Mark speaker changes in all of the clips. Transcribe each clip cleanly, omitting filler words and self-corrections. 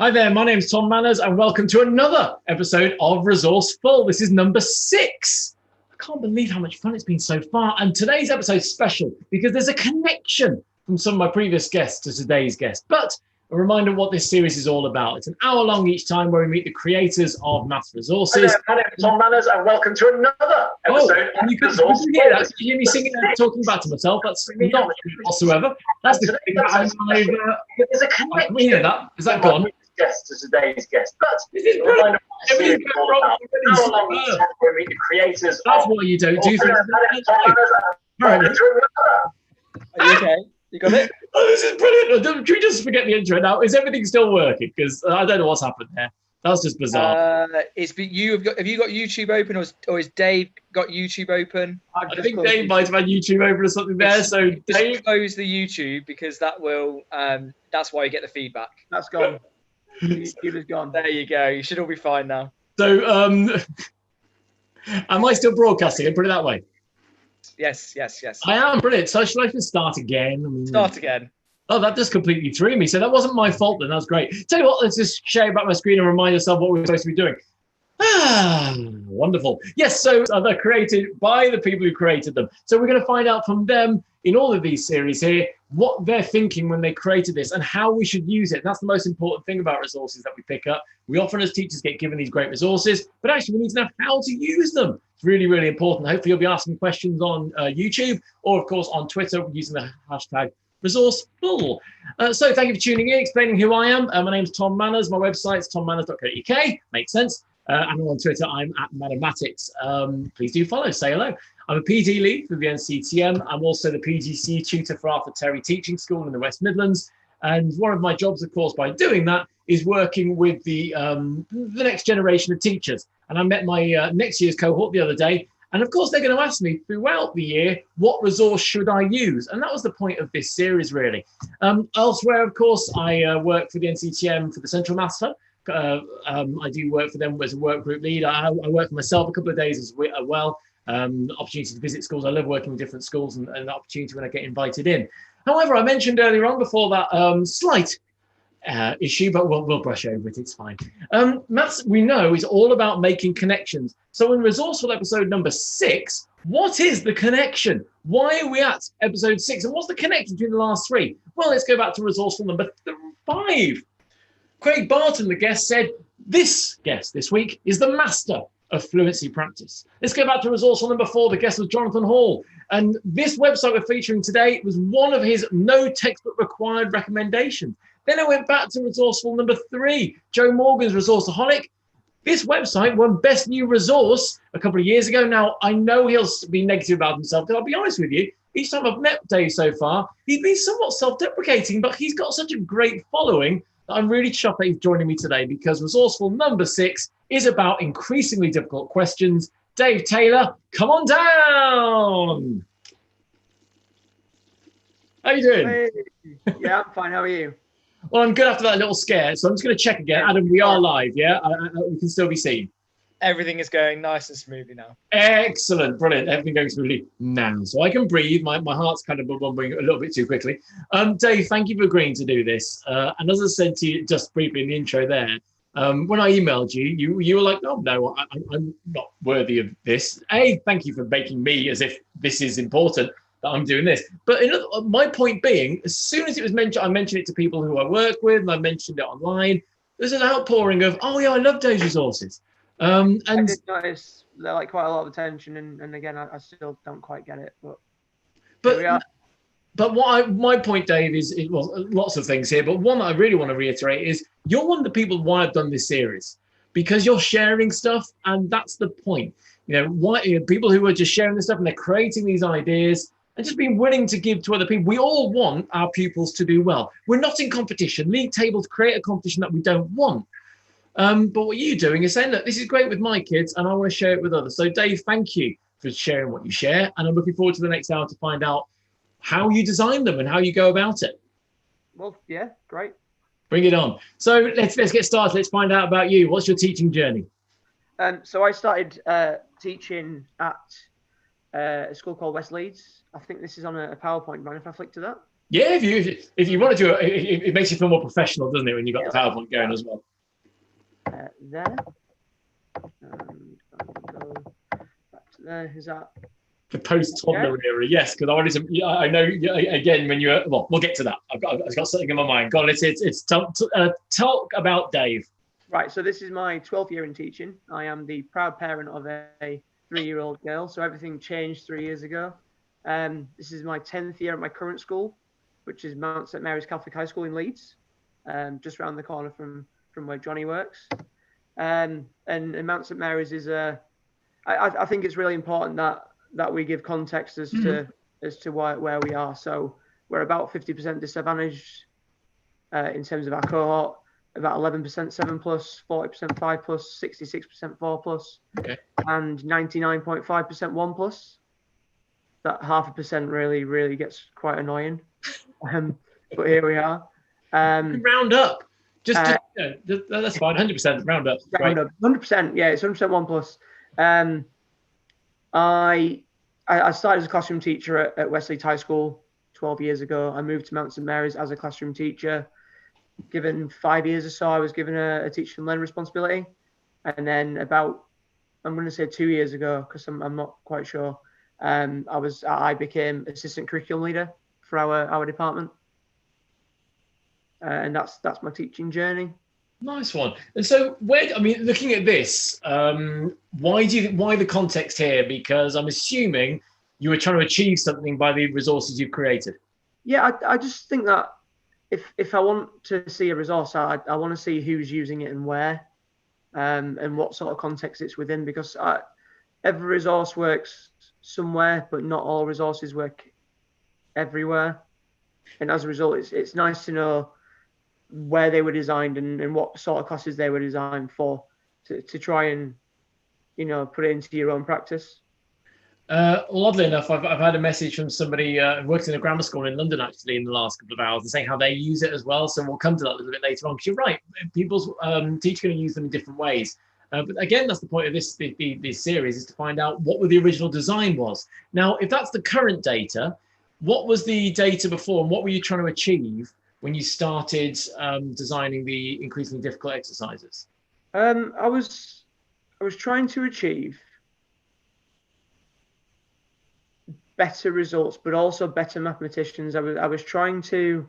Speaker 1: Hi there, my name's Tom Manners and welcome to another episode of ResourceFULL. This is number 6. I can't believe how much fun it's been so far. And today's episode is special because there's a connection from some of my previous guests to today's guest. But a reminder of what this series is all about. It's an hour long each time where we meet the creators of maths resources.
Speaker 2: Hi there, my name's Tom Manners and welcome to another episode of
Speaker 1: you can hear that. You hear me singing and talking back to myself. That's not true whatsoever. That's the thing.
Speaker 2: There's a connection.
Speaker 1: Can we hear that? Is that gone?
Speaker 2: Guest to today's guest, but
Speaker 1: this is brilliant. Everything's going wrong.
Speaker 2: We meet the creators.
Speaker 1: That's what you don't do.
Speaker 2: Are you
Speaker 3: okay? You got it?
Speaker 1: Oh, this is brilliant. Can we just forget the intro now? Is everything still working? Because I don't know what's happened there. That's just bizarre.
Speaker 3: Have you got YouTube open, or has Dave got YouTube open?
Speaker 1: I think Dave might have had YouTube open or something there. So Dave,
Speaker 3: close the YouTube because that will. That's why you get the feedback.
Speaker 2: That's gone. YouTube is gone.
Speaker 3: There you go. You should all be fine now.
Speaker 1: So, am I still broadcasting? I'll put it that way.
Speaker 3: Yes.
Speaker 1: I am brilliant. So should I just start again?
Speaker 3: Start again.
Speaker 1: Oh, that just completely threw me. So that wasn't my fault then. That was great. Tell you what, let's just share back my screen and remind yourself what we're supposed to be doing. Wonderful. Yes, so they're created by the people who created them. So we're going to find out from them in all of these series here what they're thinking when they created this and how we should use it. And that's the most important thing about resources that we pick up. We often as teachers get given these great resources, but actually we need to know how to use them. It's really, really important. Hopefully you'll be asking questions on YouTube or, of course, on Twitter using the hashtag ResourceFULL. So thank you for tuning in, explaining who I am. My name's Tom Manners. My website's tommanners.co.uk. Makes sense. And on Twitter, I'm at Mathematics. Please do follow, say hello. I'm a PD lead for the NCTM. I'm also the PGC tutor for Arthur Terry Teaching School in the West Midlands. And one of my jobs, of course, by doing that is working with the next generation of teachers. And I met my next year's cohort the other day. And of course, they're going to ask me throughout the year, what resource should I use? And that was the point of this series, really. Elsewhere, of course, I work for the NCTM for the Central Maths Hub. I do work for them as a work group lead. I work for myself a couple of days as well. Opportunity to visit schools. I love working with different schools and an opportunity when I get invited in. However, I mentioned earlier on before that slight issue, but we'll brush over it. It's fine. Maths, we know, is all about making connections. So in Resourceful episode number 6, what is the connection? Why are we at episode 6? And what's the connection between the last 3? Well, let's go back to Resourceful number 5. Craig Barton, the guest, said, this guest this week is the master of fluency practice. Let's go back to Resourceful number 4. The guest was Jonathan Hall. And this website we're featuring today was one of his no textbook required recommendations. Then I went back to Resourceful number 3, Joe Morgan's Resourceaholic. This website won Best New Resource a couple of years ago. Now, I know he'll be negative about himself, but I'll be honest with you, each time I've met Dave so far, he's been somewhat self-deprecating, but he's got such a great following that I'm really chuffed that he's joining me today because Resourceful number 6 is about increasingly difficult questions. Dave Taylor, come on down. How you doing?
Speaker 4: Hey. Yeah, I'm fine. How are you?
Speaker 1: Well, I'm good after that little scare, so I'm just going to check again. Adam, we are live, yeah? We can still be seen.
Speaker 3: Everything is going nice and smoothly now.
Speaker 1: Excellent, brilliant. Everything going smoothly now. So I can breathe. My heart's kind of bubbling a little bit too quickly. Dave, thank you for agreeing to do this. And as I said to you just briefly in the intro there, when I emailed you, you were like, oh, no, I'm not worthy of this. Thank you for making me as if this is important that I'm doing this. But my point being, as soon as it was mentioned, I mentioned it to people who I work with, and I mentioned it online. There's an outpouring of, oh, yeah, I love Dave's resources. And
Speaker 4: I did notice they're like quite a lot of attention, and again, I still don't quite get it.
Speaker 1: But my point, Dave, is well, lots of things here, but one that I really want to reiterate is you're one of the people why I've done this series, because you're sharing stuff, and that's the point. People who are just sharing this stuff and they're creating these ideas and just being willing to give to other people. We all want our pupils to do well. We're not in competition. League tables create a competition that we don't want. But what you're doing is saying, look, this is great with my kids and I want to share it with others. So Dave, thank you for sharing what you share. And I'm looking forward to the next hour to find out how you design them and how you go about it.
Speaker 4: Well, yeah, great.
Speaker 1: Bring it on. So let's get started. Let's find out about you. What's your teaching journey?
Speaker 4: So I started teaching at a school called West Leeds. I think this is on a PowerPoint. Mind if I flick to that?
Speaker 1: Yeah, if you want to do it, it makes you feel more professional, doesn't it, when you've got the PowerPoint going as well.
Speaker 4: There. Go back to there. Is that
Speaker 1: The post-toddler era, yes, because I wanted to. I know again when you're. Well, we'll get to that. I've got something in my mind. Go on, it's talk about Dave.
Speaker 4: Right. So this is my 12th year in teaching. I am the proud parent of a 3-year-old girl. So everything changed 3 years ago. This is my 10th year at my current school, which is Mount St Mary's Catholic High School in Leeds, just around the corner from where Johnny works. And Mount St Mary's is I think it's really important that we give context as to where we are. So we're about 50% disadvantaged in terms of our cohort, about 11% 7+, 40% 5+, 66% 4+,
Speaker 1: okay,
Speaker 4: and 99.5% 1+. That 0.5% really gets quite annoying. But here we are.
Speaker 1: Round up. Just that's fine. 100% round up.
Speaker 4: Round up. 100%. Yeah, it's 100% 1+. I started as a classroom teacher at Westleigh High School 12 years ago. I moved to Mount St Mary's as a classroom teacher. Given 5 years or so, I was given a teach and learn responsibility. And then about, I'm going to say 2 years ago, because I'm not quite sure, I became assistant curriculum leader for our department. And that's my teaching journey.
Speaker 1: Nice one. And so, looking at this, why the context here? Because I'm assuming you were trying to achieve something by the resources you've created.
Speaker 4: Yeah, I just think that if I want to see a resource, I want to see who's using it and where, and what sort of context it's within. Because every resource works somewhere, but not all resources work everywhere. And as a result, it's nice to know where they were designed and what sort of classes they were designed for, to try and put it into your own practice.
Speaker 1: Oddly enough, I've had a message from somebody who works in a grammar school in London actually in the last couple of hours, and saying how they use it as well. So we'll come to that a little bit later on, because you're right, people's teachers are going to use them in different ways. But again, that's the point of this series, is to find out what the original design was. Now, if that's the current data, what was the data before, and what were you trying to achieve when you started designing the increasingly difficult exercises?
Speaker 4: I was trying to achieve better results, but also better mathematicians. I was trying to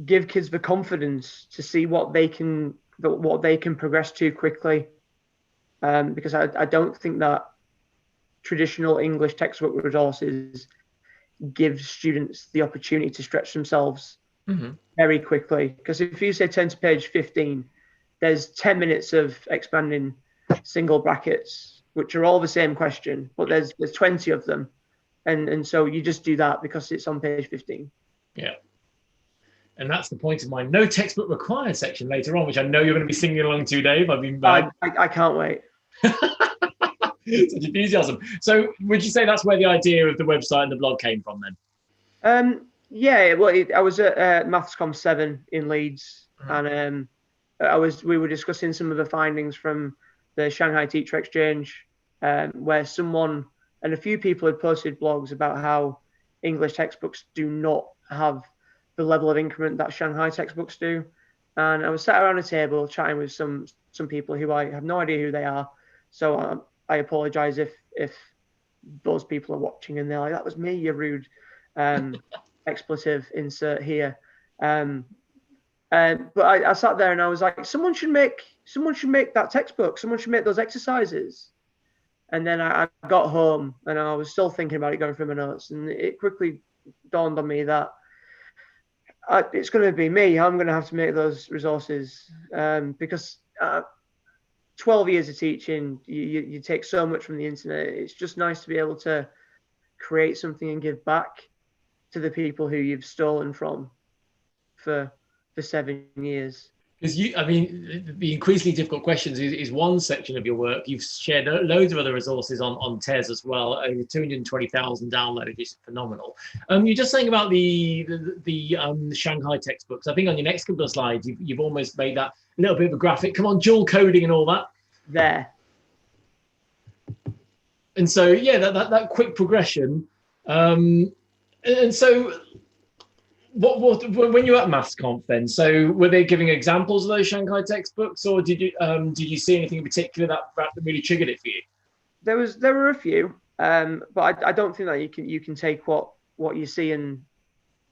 Speaker 4: give kids the confidence to see what they can progress to quickly, because I don't think that traditional English textbook resources give students the opportunity to stretch themselves very quickly. Because if you say turn to page 15, there's 10 minutes of expanding single brackets, which are all the same question, but there's 20 of them. And so you just do that because it's on page 15. Yeah.
Speaker 1: And that's the point of my no textbook required section later on, which I know you're going to be singing along to, Dave.
Speaker 4: I can't wait.
Speaker 1: Such enthusiasm. So would you say that's where the idea of the website and the blog came from then?
Speaker 4: Yeah, well, I was at MathsCom 7 in Leeds, and we were discussing some of the findings from the Shanghai Teacher Exchange, where someone and a few people had posted blogs about how English textbooks do not have the level of increment that Shanghai textbooks do. And I was sat around a table chatting with some people who I have no idea who they are. So I apologize if those people are watching and they're like, that was me, you rude expletive insert here. But I sat there and I was like, someone should make that textbook. Someone should make those exercises. And then I got home and I was still thinking about it, going through my notes, and it quickly dawned on me that it's going to be me. I'm going to have to make those resources, because 12 years of teaching, you take so much from the internet. It's just nice to be able to create something and give back to the people who you've stolen from for 7 years.
Speaker 1: Because the increasingly difficult questions is one section of your work. You've shared loads of other resources on TES as well. Over 220,000 downloads is phenomenal. You're just saying about the Shanghai textbooks. I think on your next couple of slides, you've almost made that a little bit of a graphic. Come on, dual coding and all that.
Speaker 4: There.
Speaker 1: And so, yeah, that quick progression. And so when you were at Maths Conf then, so were they giving examples of those Shanghai textbooks, or did you see anything in particular that really triggered it for you?
Speaker 4: There were a few, but I don't think that you can take what you see and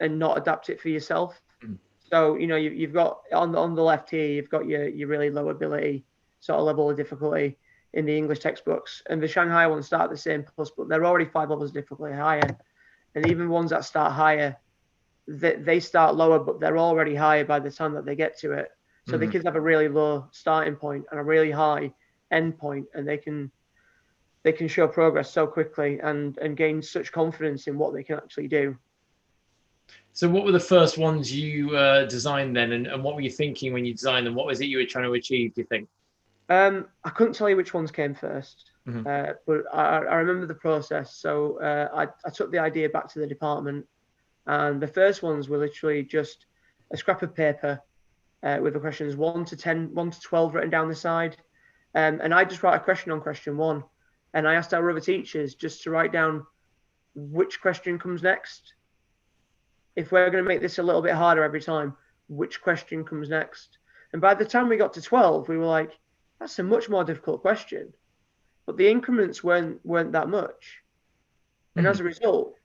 Speaker 4: not adapt it for yourself. So you've got on the left here, you've got your really low ability sort of level of difficulty in the English textbooks, and the Shanghai ones start at the same plus, but they're already 5 levels of difficulty higher, and even ones that start higher, they start lower, but they're already higher by the time that they get to it. So the kids have a really low starting point and a really high end point, and they can show progress so quickly and gain such confidence in what they can actually do.
Speaker 1: So what were the first ones you designed then, and what were you thinking when you designed them? What was it you were trying to achieve, do you think?
Speaker 4: I couldn't tell you which ones came first, but I remember the process. So I took the idea back to the department, and the first ones were literally just a scrap of paper with the questions 1 to 10, 1 to 12 written down the side. And I just write a question on question 1. And I asked our other teachers just to write down which question comes next. If we're going to make this a little bit harder every time, which question comes next? And by the time we got to 12, we were like, that's a much more difficult question. But the increments weren't that much. And as a result,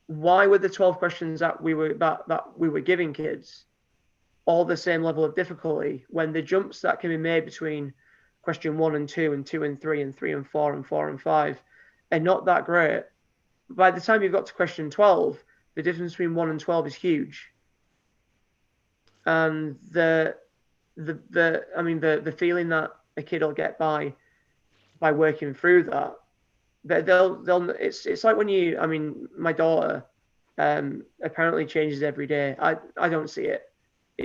Speaker 4: why were the 12 questions that we were giving kids all the same level of difficulty when the jumps that can be made between question 1 and 2 and 2 and 3 and 3 and 4 and 4 and 5 are not that great? By the time you've got to question 12, the difference between 1 and 12 is huge. And the feeling that a kid will get by working through that, it's like when my daughter apparently changes every day. I don't see it.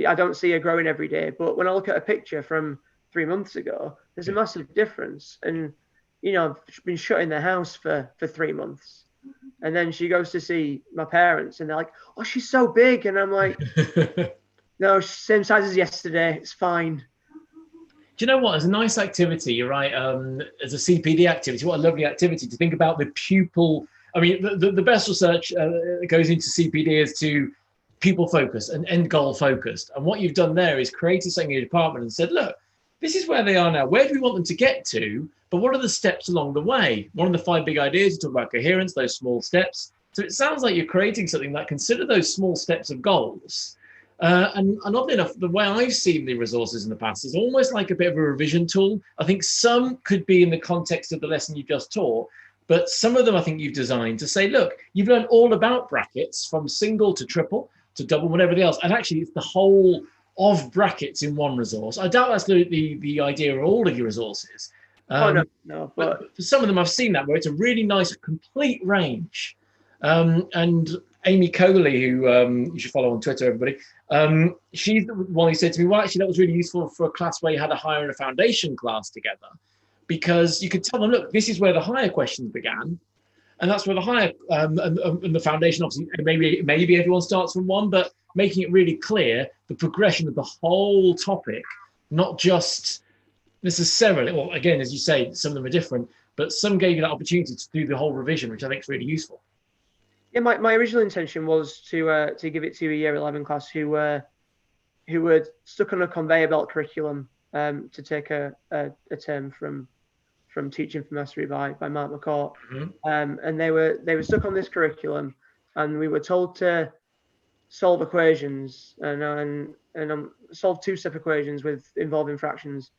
Speaker 4: I don't see her growing every day. But when I look at a picture from 3 months ago, there's a massive difference. And I've been shut in the house for 3 months, and then she goes to see my parents, and they're like, "Oh, she's so big," and I'm like, "No, same size as yesterday. It's fine."
Speaker 1: Do you know what? As a nice activity, you're right. As a CPD activity, what a lovely activity to think about the pupil. I mean, the best research that goes into CPD is to pupil focused and end goal focused. And what you've done there is created something in your department and said, look, this is where they are now. Where do we want them to get to? But what are the steps along the way? One of the 5 big ideas, you talk about coherence, those small steps. So it sounds like you're creating something that consider those small steps of goals. And oddly enough, the way I've seen the resources in the past is almost like a bit of a revision tool. I think some could be in the context of the lesson you just taught, but some of them I think you've designed to say, look, you've learned all about brackets from single to triple to double and everything else. And actually, it's the whole of brackets in one resource. I doubt that's the idea of all of your resources.
Speaker 4: No,
Speaker 1: but for some of them, I've seen that where it's a really nice, complete range. And Amy Coley, who you should follow on Twitter, everybody, she's the one who said to me, well, actually, that was really useful for a class where you had a higher and a foundation class together, because you could tell them, look, this is where the higher questions began, and that's where the higher and the foundation, obviously, maybe everyone starts from 1, but making it really clear the progression of the whole topic, not just necessarily, well, again, as you say, some of them are different, but some gave you that opportunity to do the whole revision, which I think is really useful.
Speaker 4: Yeah, my original intention was to give it to a year 11 class who were stuck on a conveyor belt curriculum to take a term from Teaching for Mastery by Mark McCourt, and they were stuck on this curriculum, and we were told to solve equations and solve 2-step equations involving fractions.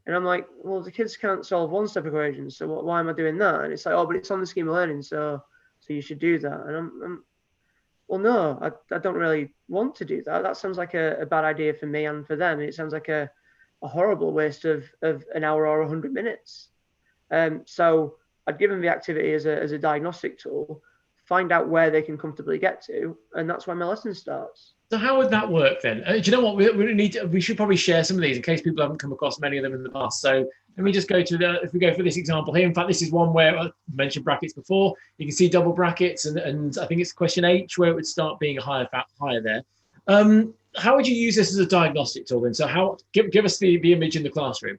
Speaker 4: And I'm like, well, the kids can't solve 1-step equations, so why am I doing that? And it's like, oh, but it's on the scheme of learning, so you should do that. And I'm well, no, I don't really want to do that. That sounds like a bad idea for me and for them. It sounds like a horrible waste of an hour or 100 minutes. So I'd give them the activity as a diagnostic tool, find out where they can comfortably get to, and that's where my lesson starts.
Speaker 1: So how would that work then? Do you know what we should probably share some of these in case people haven't come across many of them in the past. So let me just go to if we go for this example here. In fact, this is one where I mentioned brackets before. You can see double brackets, and I think it's question H where it would start being higher there. How would you use this as a diagnostic tool then? So give us the image in the classroom.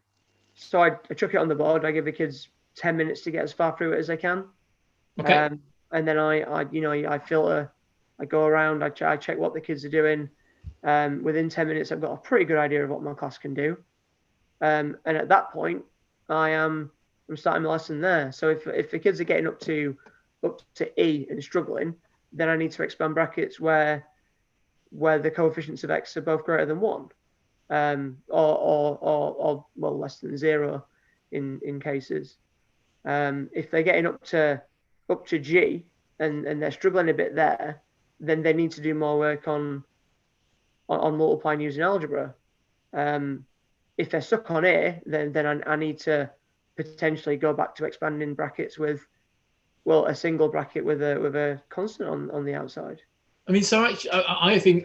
Speaker 4: So I chuck it on the board. I give the kids 10 minutes to get as far through it as they can.
Speaker 1: Okay.
Speaker 4: And then I filter I go around, I check what the kids are doing. Within 10 minutes, I've got a pretty good idea of what my class can do. And at that point, I'm starting the lesson there. So if the kids are getting up to E and struggling, then I need to expand brackets where the coefficients of X are both greater than 1, or well, less than 0 in cases. If they're getting up to G and they're struggling a bit there, then they need to do more work on multiplying using algebra. If they're stuck on A, then I need to potentially go back to expanding brackets with, well, a single bracket with a constant on the outside.
Speaker 1: I mean, so actually, I think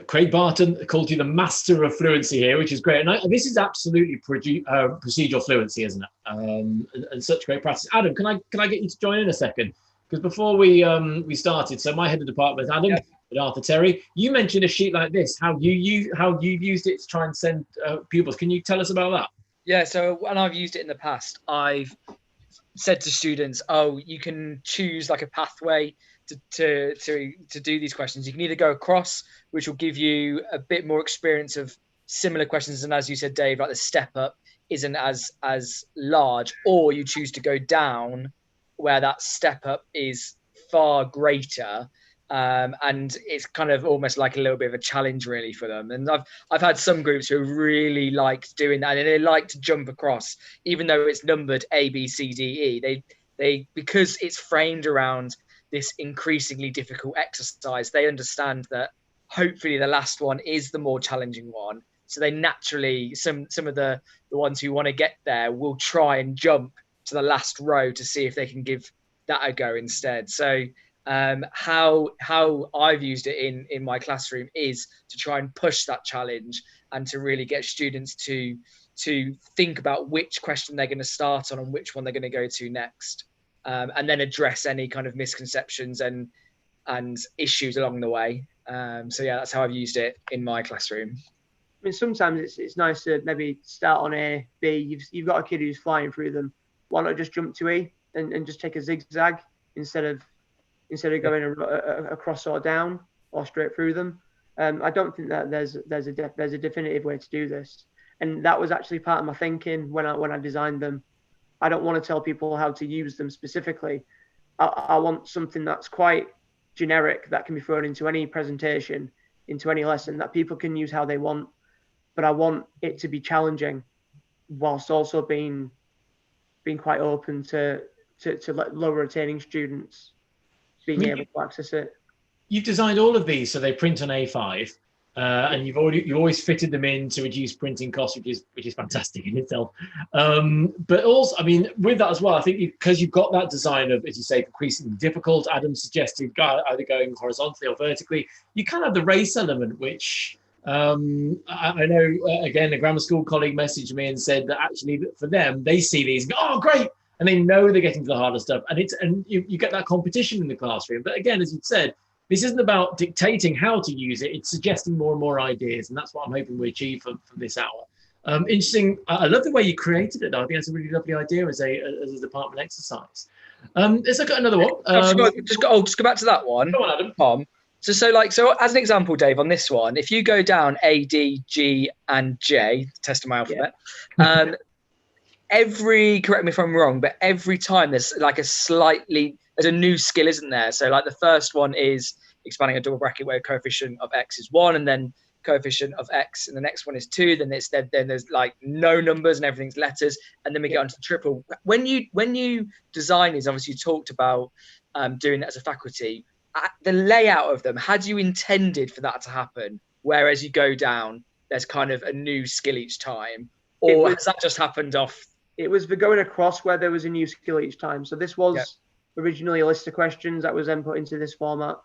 Speaker 1: Craig Barton called you the master of fluency here, which is great. And this is absolutely procedural fluency, isn't it? And such great practice. Adam, can I get you to join in a second? Because before we started, so my head of department is Adam, with Arthur Terry. You mentioned a sheet like this. How you've used it to try and send pupils. Can you tell us about that?
Speaker 3: Yeah. So when I've used it in the past, I've said to students, "Oh, you can choose like a pathway to do these questions. You can either go across, which will give you a bit more experience of similar questions, and as you said, Dave, like the step up isn't as large, or you choose to go down, where that step up is far greater." And it's kind of almost like a little bit of a challenge really for them. And I've had some groups who really liked doing that, and they like to jump across, even though it's numbered A, B, C, D, E. They because it's framed around this increasingly difficult exercise, they understand that hopefully the last one is the more challenging one. So they naturally, some of the ones who want to get there will try and jump to the last row to see if they can give that a go instead. So how I've used it in my classroom is to try and push that challenge and to really get students to think about which question they're going to start on and which one they're going to go to next, and then address any kind of misconceptions and issues along the way. So yeah, that's how I've used it in my classroom.
Speaker 4: I mean, sometimes it's nice to maybe start on A, B. You've got a kid who's flying through them. Why not just jump to E and just take a zigzag instead of going across or down or straight through them? I don't think that there's a definitive way to do this, and that was actually part of my thinking when I designed them. I don't want to tell people how to use them specifically. I want something that's quite generic that can be thrown into any presentation, into any lesson, that people can use how they want. But I want it to be challenging, whilst also being quite open to lower attaining students being able to access it.
Speaker 1: You've designed all of these so they print on A5, and you've always fitted them in to reduce printing costs, which is fantastic in itself. But also, I mean, with that as well, I think because you've got that design of, as you say, increasingly difficult. Adam suggested either going horizontally or vertically. You kind of have the race element, which I know again a grammar school colleague messaged me and said that actually for them they see these and go, oh great. And they know they're getting to the harder stuff, and you get that competition in the classroom. But again, as you said, this isn't about dictating how to use it; it's suggesting more and more ideas, and that's what I'm hoping we achieve from this hour. Interesting. I love the way you created it, though. I think that's a really lovely idea as a department exercise. Let's look at another one.
Speaker 3: Just go back to that one.
Speaker 1: Go on, Adam.
Speaker 3: Tom. So as an example, Dave, on this one, if you go down A, D, G, and J, test of my alphabet. Yeah. Correct me if I'm wrong, but every time there's a new skill, isn't there? So like the first one is expanding a double bracket where coefficient of X is 1, and then coefficient of X, and the next one is 2. Then there's like no numbers and everything's letters, and then we get onto the triple. When you design these, obviously you talked about doing that as a faculty. The layout of them, had you intended for that to happen? Whereas you go down, there's kind of a new skill each time, or has that just happened off?
Speaker 4: It was the going across where there was a new skill each time. So this was originally a list of questions that was then put into this format.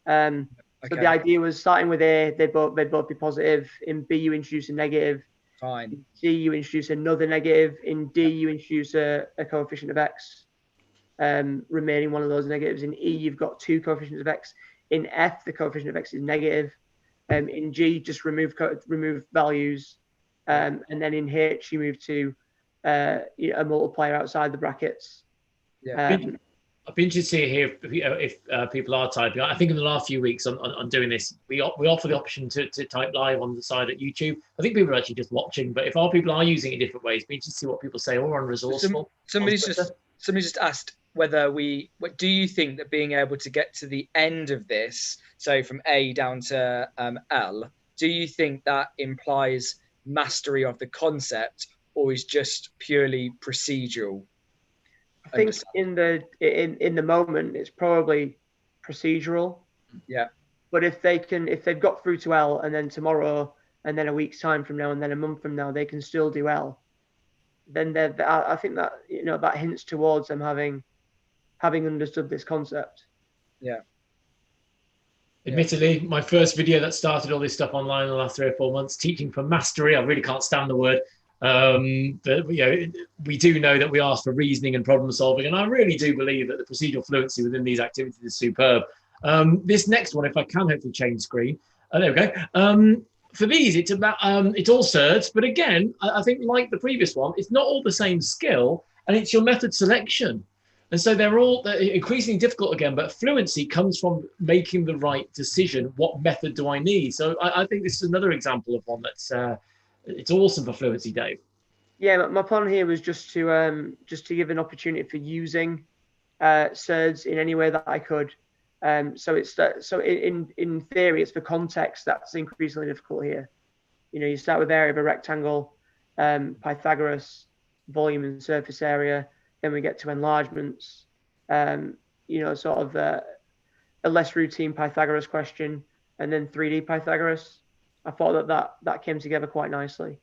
Speaker 4: So the idea was starting with A, they'd both be positive. In B, you introduce a negative.
Speaker 3: Fine.
Speaker 4: In C, you introduce another negative. In D, you introduce a coefficient of X, remaining one of those negatives. In E, you've got 2 coefficients of X. In F, the coefficient of X is negative. In G, just remove values. And then in H, you move to a multiplier outside the brackets.
Speaker 3: Yeah.
Speaker 1: I'd be interested to hear if people are typing. I think in the last few weeks on doing this, we offer the option to type live on the side at YouTube. I think people are actually just watching, but if our people are using it in different ways, be interested to see what people say, or on Resourceful.
Speaker 3: Somebody's just asked whether what do you think that being able to get to the end of this, so from A down to L, do you think that implies mastery of the concept, or is just purely procedural?
Speaker 4: I think in the moment it's probably procedural.
Speaker 3: Yeah.
Speaker 4: But if they've got through to L, and then tomorrow, and then a week's time from now, and then a month from now, they can still do L, then I think that that hints towards them having understood this concept.
Speaker 3: Yeah.
Speaker 1: Admittedly, my first video that started all this stuff online in the last 3 or 4 months, teaching for mastery. I really can't stand the word. But we do know that we ask for reasoning and problem solving, and I really do believe that the procedural fluency within these activities is superb. This next one, if I can hopefully change screen, there we go. For these, it's about it's all certs, but again, I think like the previous one, it's not all the same skill, and it's your method selection, and so they're increasingly difficult again. But fluency comes from making the right decision. What method do I need? So I think this is another example of one that's. It's awesome for fluency, Dave.
Speaker 4: Yeah, my plan here was just to give an opportunity for using surds in any way that I could. So in theory, it's the context that's increasingly difficult here. You start with area of a rectangle, Pythagoras, volume and surface area. Then we get to enlargements. Sort of a less routine Pythagoras question, and then 3D Pythagoras. I thought that came together quite nicely.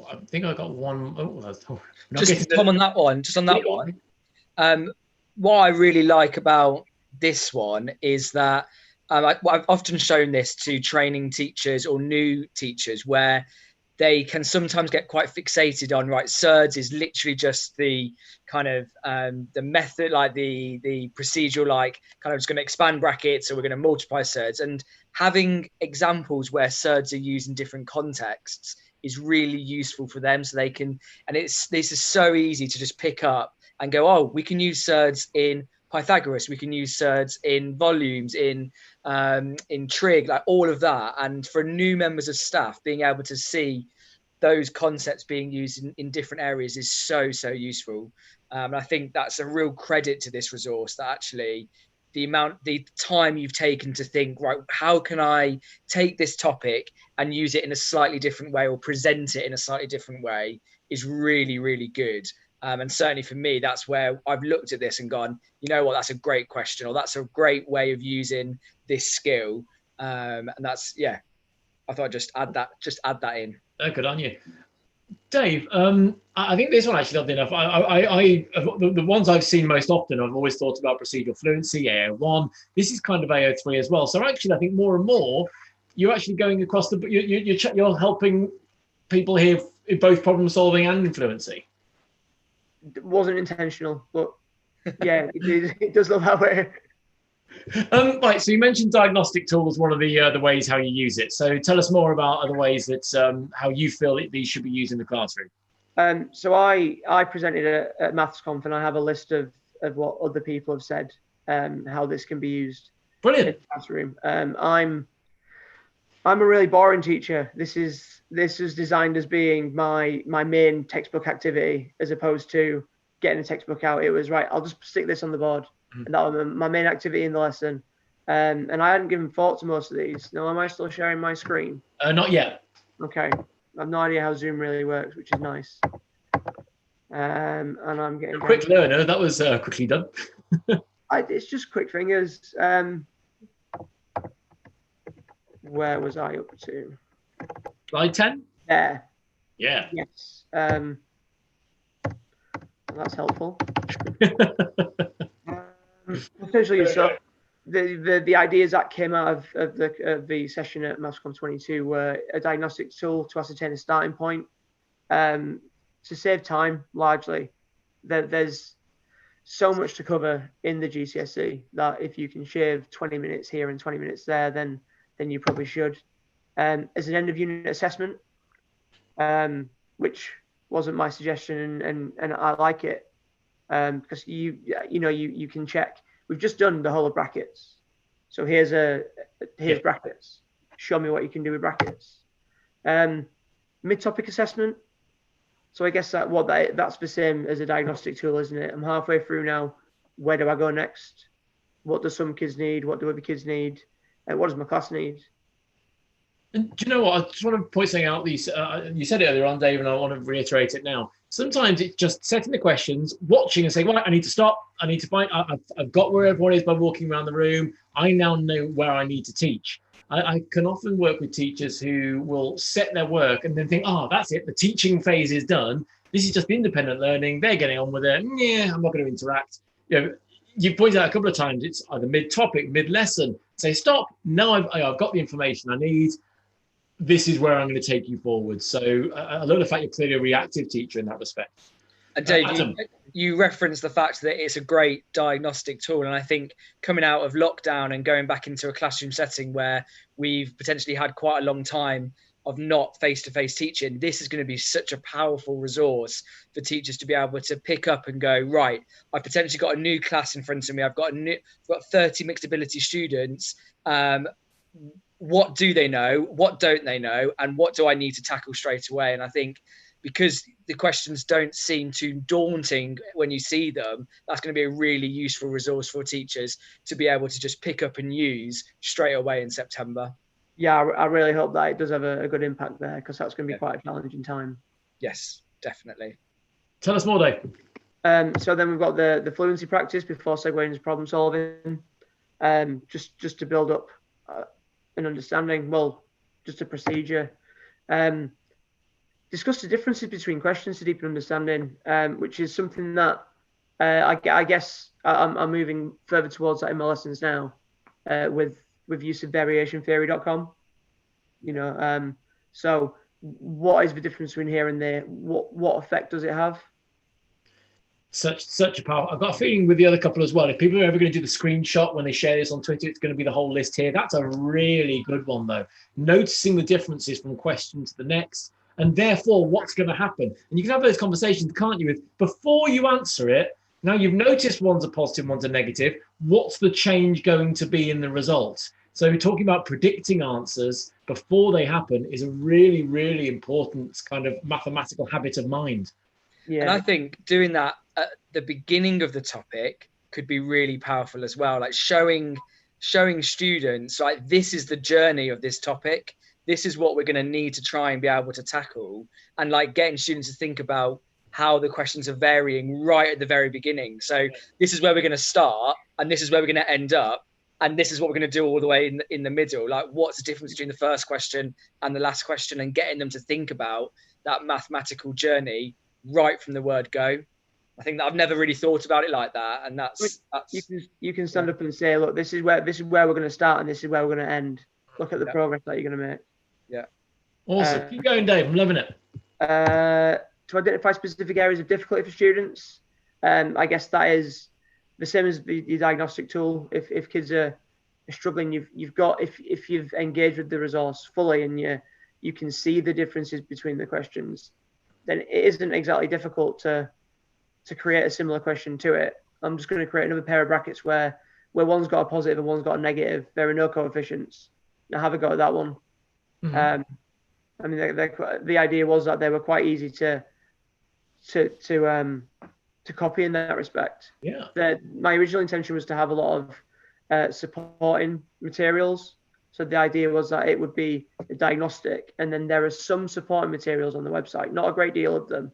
Speaker 1: I think I got one.
Speaker 3: Just on that one. What I really like about this one is that I've often shown this to training teachers or new teachers, where they can sometimes get quite fixated on, right, surds is literally just the kind of the method, like the procedural, like kind of just going to expand brackets, or we're going to multiply surds. And having examples where surds are used in different contexts is really useful for them, so they can, and this is so easy to just pick up and go, oh, we can use surds in Pythagoras, we can use surds in volumes, in trig, like all of that. And for new members of staff, being able to see those concepts being used in different areas is so useful. And I think that's a real credit to this resource, that actually the time you've taken to think, right, how can I take this topic and use it in a slightly different way, or present it in a slightly different way, is really good. And certainly for me, that's where I've looked at this and gone, you know what, that's a great question, or that's a great way of using this skill. And that's, yeah, I thought I'd just add that in.
Speaker 1: Oh, good on you. Dave, I think this one actually, oddly enough, the ones I've seen most often, I've always thought about procedural fluency, AO1. This is kind of AO3 as well. So actually, I think more and more, you're actually going across you're helping people here in both problem solving and in fluency.
Speaker 4: It wasn't intentional, but yeah, it does look that way.
Speaker 1: Right, so you mentioned diagnostic tools, one of the ways how you use it. So tell us more about other ways that how you feel these should be used in the classroom.
Speaker 4: So I presented at MathsConf, and I have a list of what other people have said how this can be used.
Speaker 1: Brilliant.
Speaker 4: In the classroom. I'm a really boring teacher. This is designed as being my main textbook activity, as opposed to getting a textbook out. It was, right, I'll just stick this on the board. And that was my main activity in the lesson. And I hadn't given thought to most of these. Now, am I still sharing my screen?
Speaker 1: Not yet.
Speaker 4: Okay. I have no idea how Zoom really works, which is nice. And I'm getting...
Speaker 1: Quick learner. That was quickly done.
Speaker 4: It's just quick fingers. Where was I up to?
Speaker 1: Slide 10?
Speaker 4: There.
Speaker 1: Yeah.
Speaker 4: Yes. That's helpful. Essentially, so the ideas that came out of the session at MathsConf 22 were a diagnostic tool to ascertain a starting point, to save time largely. There's so much to cover in the GCSE that if you can shave 20 minutes here and 20 minutes there, then you probably should. As an end of unit assessment, which wasn't my suggestion, and I like it. because you can check. We've just done the whole of brackets, so here's brackets. Show me what you can do with brackets. Mid-topic assessment. So I guess that's the same as a diagnostic tool, isn't it? I'm halfway through now. Where do I go next? What do some kids need? What do other kids need? What does my class need?
Speaker 1: And do you know what? I just want to point something out. You said it earlier on, Dave, and I want to reiterate it now. Sometimes it's just setting the questions, watching and saying, right, I need to stop. I need to find, I've got where everyone is by walking around the room. I now know where I need to teach. I can often work with teachers who will set their work and then think, that's it. The teaching phase is done. This is just independent learning. They're getting on with it. Yeah, I'm not going to interact. You pointed out a couple of times, it's either mid-topic, mid-lesson. Say, stop. Now I've got the information I need. This is where I'm going to take you forward. So I love the fact you're clearly a reactive teacher in that respect.
Speaker 3: And Dave, you referenced the fact that it's a great diagnostic tool. And I think coming out of lockdown and going back into a classroom setting where we've potentially had quite a long time of not face-to-face teaching, this is going to be such a powerful resource for teachers to be able to pick up and go, right, I've potentially got a new class in front of me. I've got 30 mixed ability students. What do they know? What don't they know? And what do I need to tackle straight away? And I think because the questions don't seem too daunting when you see them, that's going to be a really useful resource for teachers to be able to just pick up and use straight away in September.
Speaker 4: Yeah, I really hope that it does have a good impact there, because that's going to be quite a challenging time.
Speaker 3: Yes, definitely.
Speaker 1: Tell us more, Dave.
Speaker 4: So then we've got the fluency practice before segueing into problem solving. Just to build up an understanding, just a procedure. Discuss the differences between questions to deepen understanding, which is something that I guess I'm moving further towards that in my lessons now, with use of variationtheory.com. So what is the difference between here and there? What effect does it have?
Speaker 1: Such a power. I've got a feeling with the other couple as well. If people are ever going to do the screenshot when they share this on Twitter, it's going to be the whole list here. That's a really good one, though. Noticing the differences from question to the next, and therefore what's going to happen. And you can have those conversations, can't you? Before you answer it, now you've noticed one's a positive, one's a negative. What's the change going to be in the results? So talking about predicting answers before they happen is a really, really important kind of mathematical habit of mind.
Speaker 3: Yeah. And I think doing that at the beginning of the topic could be really powerful as well. Like showing students, like, this is the journey of this topic. This is what we're going to need to try and be able to tackle, and like getting students to think about how the questions are varying right at the very beginning. So this is where we're going to start, and this is where we're going to end up, and this is what we're going to do all the way in the middle. Like, what's the difference between the first question and the last question, and getting them to think about that mathematical journey right from the word go. I think that I've never really thought about it like that, and that's
Speaker 4: you can stand up and say, look, this is where we're going to start, and this is where we're going to end. Look at the progress that you're going to make.
Speaker 3: Yeah.
Speaker 1: Awesome. Keep going, Dave. I'm loving it.
Speaker 4: To identify specific areas of difficulty for students. I guess that is the same as the diagnostic tool. If kids are struggling, you've got, if you've engaged with the resource fully and you can see the differences between the questions, then it isn't exactly difficult to create a similar question to it. I'm just going to create another pair of brackets where one's got a positive and one's got a negative. There are no coefficients. Now have a go at that one. Mm-hmm. I mean, the idea was that they were quite easy to copy in that respect.
Speaker 1: Yeah.
Speaker 4: My original intention was to have a lot of supporting materials. So the idea was that it would be a diagnostic, and then there are some supporting materials on the website, not a great deal of them,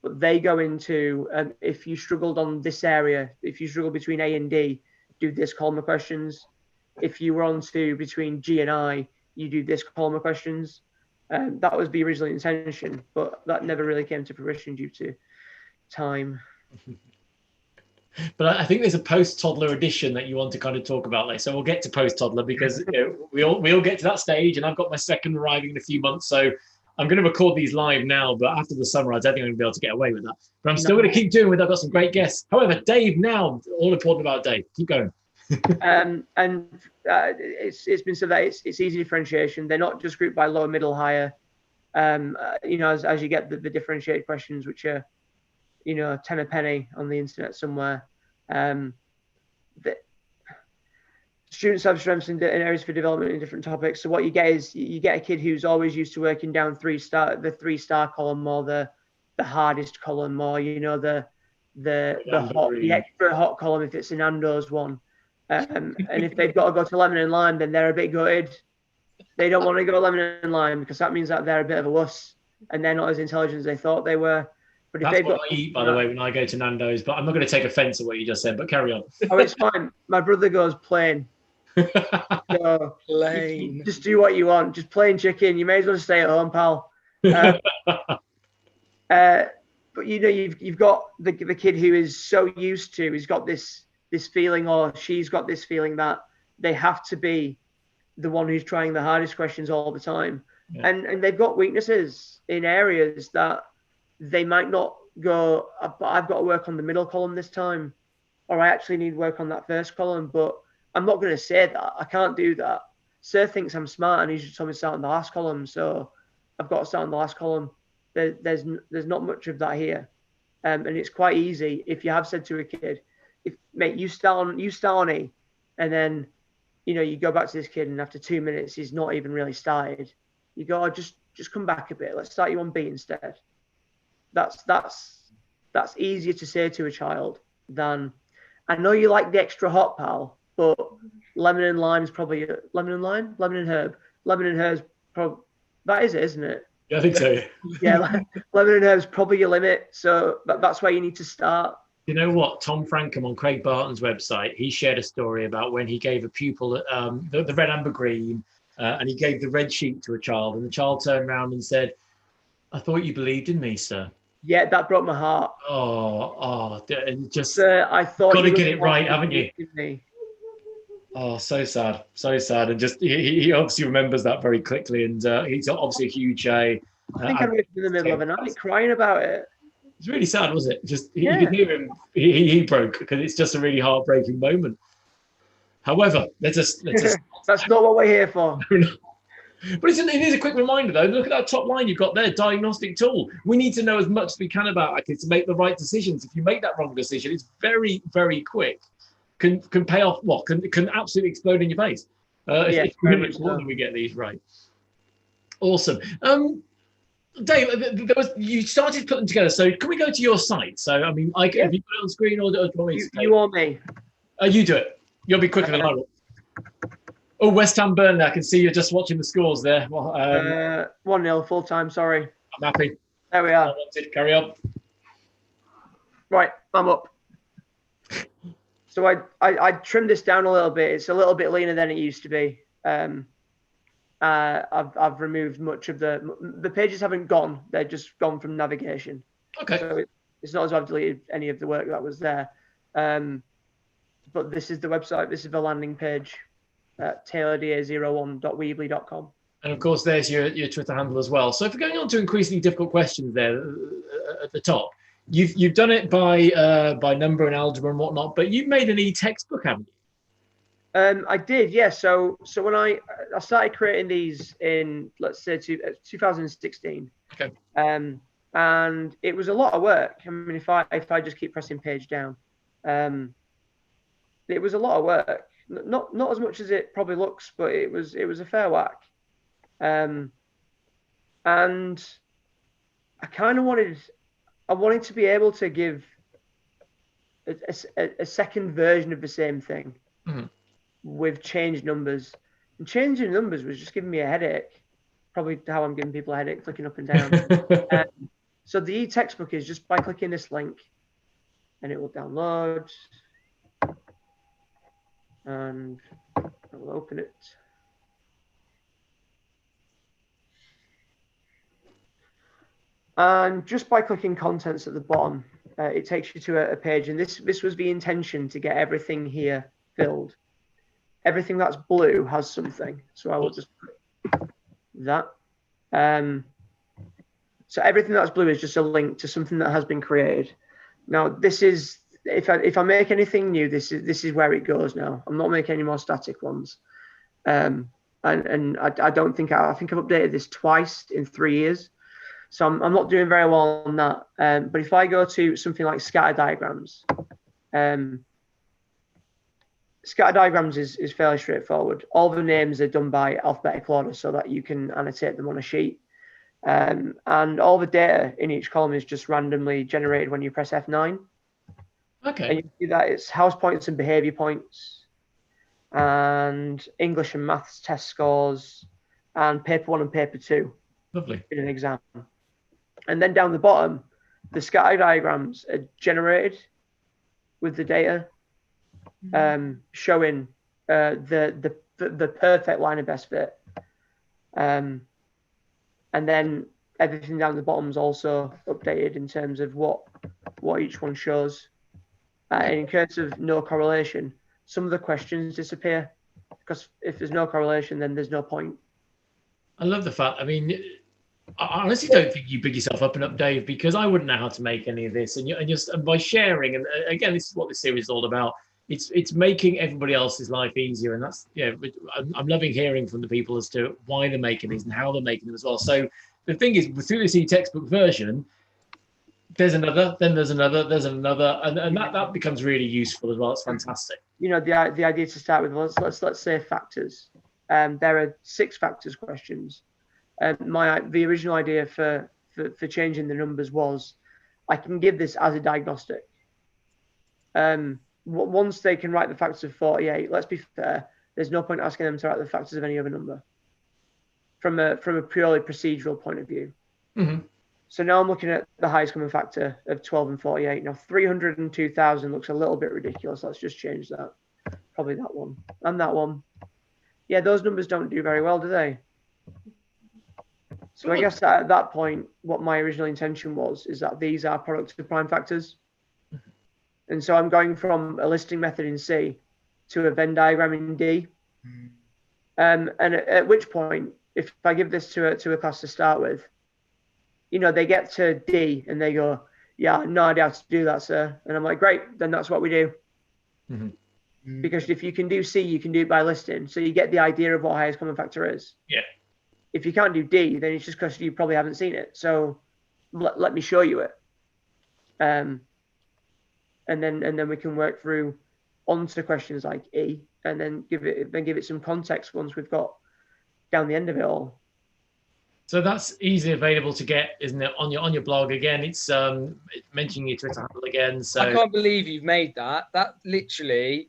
Speaker 4: but they go into, if you struggled on this area, if you struggle between A and D, do this column of questions. If you were on to between G and I, you do this column of questions. That was the original intention, but that never really came to fruition due to time.
Speaker 1: But I think there's a post-toddler edition that you want to kind of talk about later. So we'll get to post-toddler, because we all get to that stage, and I've got my second arriving in a few months. So I'm going to record these live now, but after the summer, I don't think I'm going to be able to get away with that. But I'm still going to keep doing it. I've got some great guests. However, Dave now, all important about Dave. Keep going.
Speaker 4: It's been said that it's easy differentiation. They're not just grouped by lower, middle, higher. As you get the differentiated questions, which are you know, 10 a penny on the internet somewhere. The students have strengths in areas for development in different topics. So what you get is you get a kid who's always used to working down the 3-star column, or the hardest column, or, you know, the extra hot column if it's an Nando's one. And if they've got to go to lemon and lime, then they're a bit gutted. They don't want to go lemon and lime because that means that they're a bit of a wuss and they're not as intelligent as they thought they were. But if
Speaker 1: that's
Speaker 4: they've
Speaker 1: what
Speaker 4: got,
Speaker 1: I eat, by the way, when I go to Nando's. But I'm not going to take offence at what you just said. But carry on.
Speaker 4: Oh, it's fine. My brother goes plain. So
Speaker 3: Plain.
Speaker 4: just do what you want. Just plain chicken. You may as well stay at home, pal. But you know, you've got the kid who is so used to, he's got this feeling, or she's got this feeling that they have to be the one who's trying the hardest questions all the time. Yeah. And they've got weaknesses in areas that they might not go, I've got to work on the middle column this time, or I actually need work on that first column, but I'm not going to say that. I can't do that. Sir thinks I'm smart and he should tell me to start on the last column, so I've got to start on the last column. There's not much of that here, and it's quite easy if you have said to a kid, "If mate, you start on E," and then, you know, you go back to this kid and after 2 minutes he's not even really started. You go, oh, just come back a bit. Let's start you on B instead. That's easier to say to a child than, I know you like the extra hot, pal, but lemon and lime's probably lemon and herb's probably, that is it, isn't it?
Speaker 1: Yeah, I think so.
Speaker 4: Yeah, lemon and herb's probably your limit. So that's where you need to start.
Speaker 1: You know what? Tom Frankham on Craig Barton's website, he shared a story about when he gave a pupil the red, amber, green, and he gave the red sheet to a child, and the child turned around and said, "I thought you believed in me, sir."
Speaker 4: Yeah, that broke my heart.
Speaker 1: And just
Speaker 4: I thought
Speaker 1: got to get it right, haven't you? Oh, so sad, and just he obviously remembers that very quickly, and he's obviously a huge. I
Speaker 4: think I was in the middle of a night crying about it.
Speaker 1: It's really sad, was it? Just you could hear him. He broke because it's just a really heartbreaking moment. However, let's just
Speaker 4: that's not what we're here for.
Speaker 1: But it is a quick reminder, though. Look at that top line you've got there, diagnostic tool. We need to know as much as we can about it to make the right decisions. If you make that wrong decision, it's very, very quick. Can pay off what? Can absolutely explode in your face. It's really important that we get these right. Awesome. Dave, you started putting together. So can we go to your site? So I mean, have you put it on screen or
Speaker 4: you or me?
Speaker 1: You do it. You'll be quicker than I will. Oh, West Ham Burnley. I can see you're just watching the scores there.
Speaker 4: 1-0 full time. Sorry.
Speaker 1: I'm happy.
Speaker 4: There we are.
Speaker 1: Carry on.
Speaker 4: Right, I'm up. So I trimmed this down a little bit. It's a little bit leaner than it used to be. I've removed much of the pages haven't gone. They're just gone from navigation.
Speaker 1: Okay.
Speaker 4: So it's not as I've deleted any of the work that was there. But this is the website. This is the landing page. taylorda01.weebly.com.
Speaker 1: And of course, there's your Twitter handle as well. So if we're going on to increasingly difficult questions there at the top, you've done it by number and algebra and whatnot, but you've made an e-textbook, haven't you?
Speaker 4: I did, yeah. So when I started creating these in, let's say, 2016.
Speaker 1: Okay.
Speaker 4: And it was a lot of work. I mean, if I just keep pressing page down, it was a lot of work. Not as much as it probably looks, but it was a fair whack. And I kind of wanted to be able to give a second version of the same thing with changed numbers. And changing numbers was just giving me a headache. Probably how I'm giving people a headache, clicking up and down. So the e-textbook is just by clicking this link, and it will download. And I'll open it. And just by clicking contents at the bottom, it takes you to a page. And this was the intention, to get everything here filled. Everything that's blue has something. So I will just put that. So everything that's blue is just a link to something that has been created. Now, this is, if I make anything new, this is where it goes now. I'm not making any more static ones. And I don't think, I think I've updated this twice in 3 years. So I'm not doing very well on that. But if I go to something like scatter diagrams, scatter diagrams is fairly straightforward. All the names are done by alphabetical order so that you can annotate them on a sheet. And all the data in each column is just randomly generated when you press F9.
Speaker 1: Okay.
Speaker 4: And you see that it's house points and behavior points, and English and maths test scores, and paper 1 and paper 2.
Speaker 1: Lovely.
Speaker 4: In an exam. And then down the bottom, the scatter diagrams are generated with the data, showing the perfect line of best fit. And then everything down the bottom is also updated in terms of what each one shows. In case of no correlation, some of the questions disappear, because if there's no correlation, then there's no point.
Speaker 1: I love the fact, I mean, I honestly don't think you big yourself up enough, Dave, because I wouldn't know how to make any of this. And by sharing, and again, this is what this series is all about. It's making everybody else's life easier, and that's I'm loving hearing from the people as to why they're making these and how they're making them as well. So the thing is, through this e-textbook version, there's another, then there's another, and that becomes really useful as well. It's fantastic.
Speaker 4: The idea to start with, let's say factors. There are 6 factors questions. The original idea for changing the numbers was I can give this as a diagnostic. Once they can write the factors of 48, let's be fair, there's no point asking them to write the factors of any other number from a purely procedural point of view.
Speaker 1: Mm-hmm.
Speaker 4: So now I'm looking at the highest common factor of 12 and 48. Now 302,000 looks a little bit ridiculous. Let's just change that. Probably that one and that one. Yeah, those numbers don't do very well, do they? So I guess at that point, what my original intention was is that these are products of prime factors. And so I'm going from a listing method in C to a Venn diagram in D. And at which point, if I give this to a class to start with, they get to D and they go, yeah, I have no idea how to do that, sir. And I'm like, great, then that's what we do. Mm-hmm. Because if you can do C, you can do it by listing. So you get the idea of what highest common factor is.
Speaker 1: Yeah.
Speaker 4: If you can't do D, then it's just because you probably haven't seen it. So let me show you it. And then we can work through onto questions like E, and then give it some context once we've got down the end of it all.
Speaker 1: So that's easily available to get, isn't it? On your blog again. It's mentioning your Twitter handle again. So
Speaker 3: I can't believe you've made that. That literally,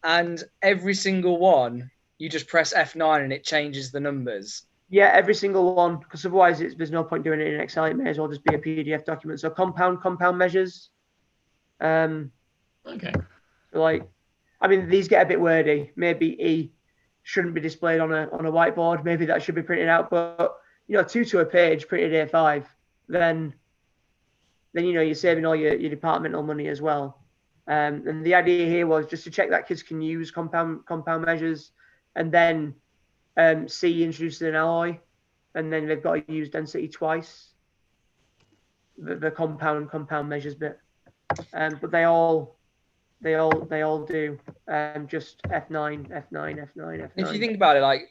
Speaker 3: and every single one, you just press F9 and it changes the numbers.
Speaker 4: Yeah, every single one, because otherwise there's no point doing it in Excel. It may as well just be a PDF document. So compound measures.
Speaker 1: Okay.
Speaker 4: Like, I mean, these get a bit wordy. Maybe E shouldn't be displayed on a whiteboard. Maybe that should be printed out. But 2 to a page printed A5, then you're saving all your departmental money as well. And the idea here was just to check that kids can use compound measures, and then C introduces an alloy, and then they've got to use density twice. The compound measures bit, but they all do just F9.
Speaker 3: If you think about it, like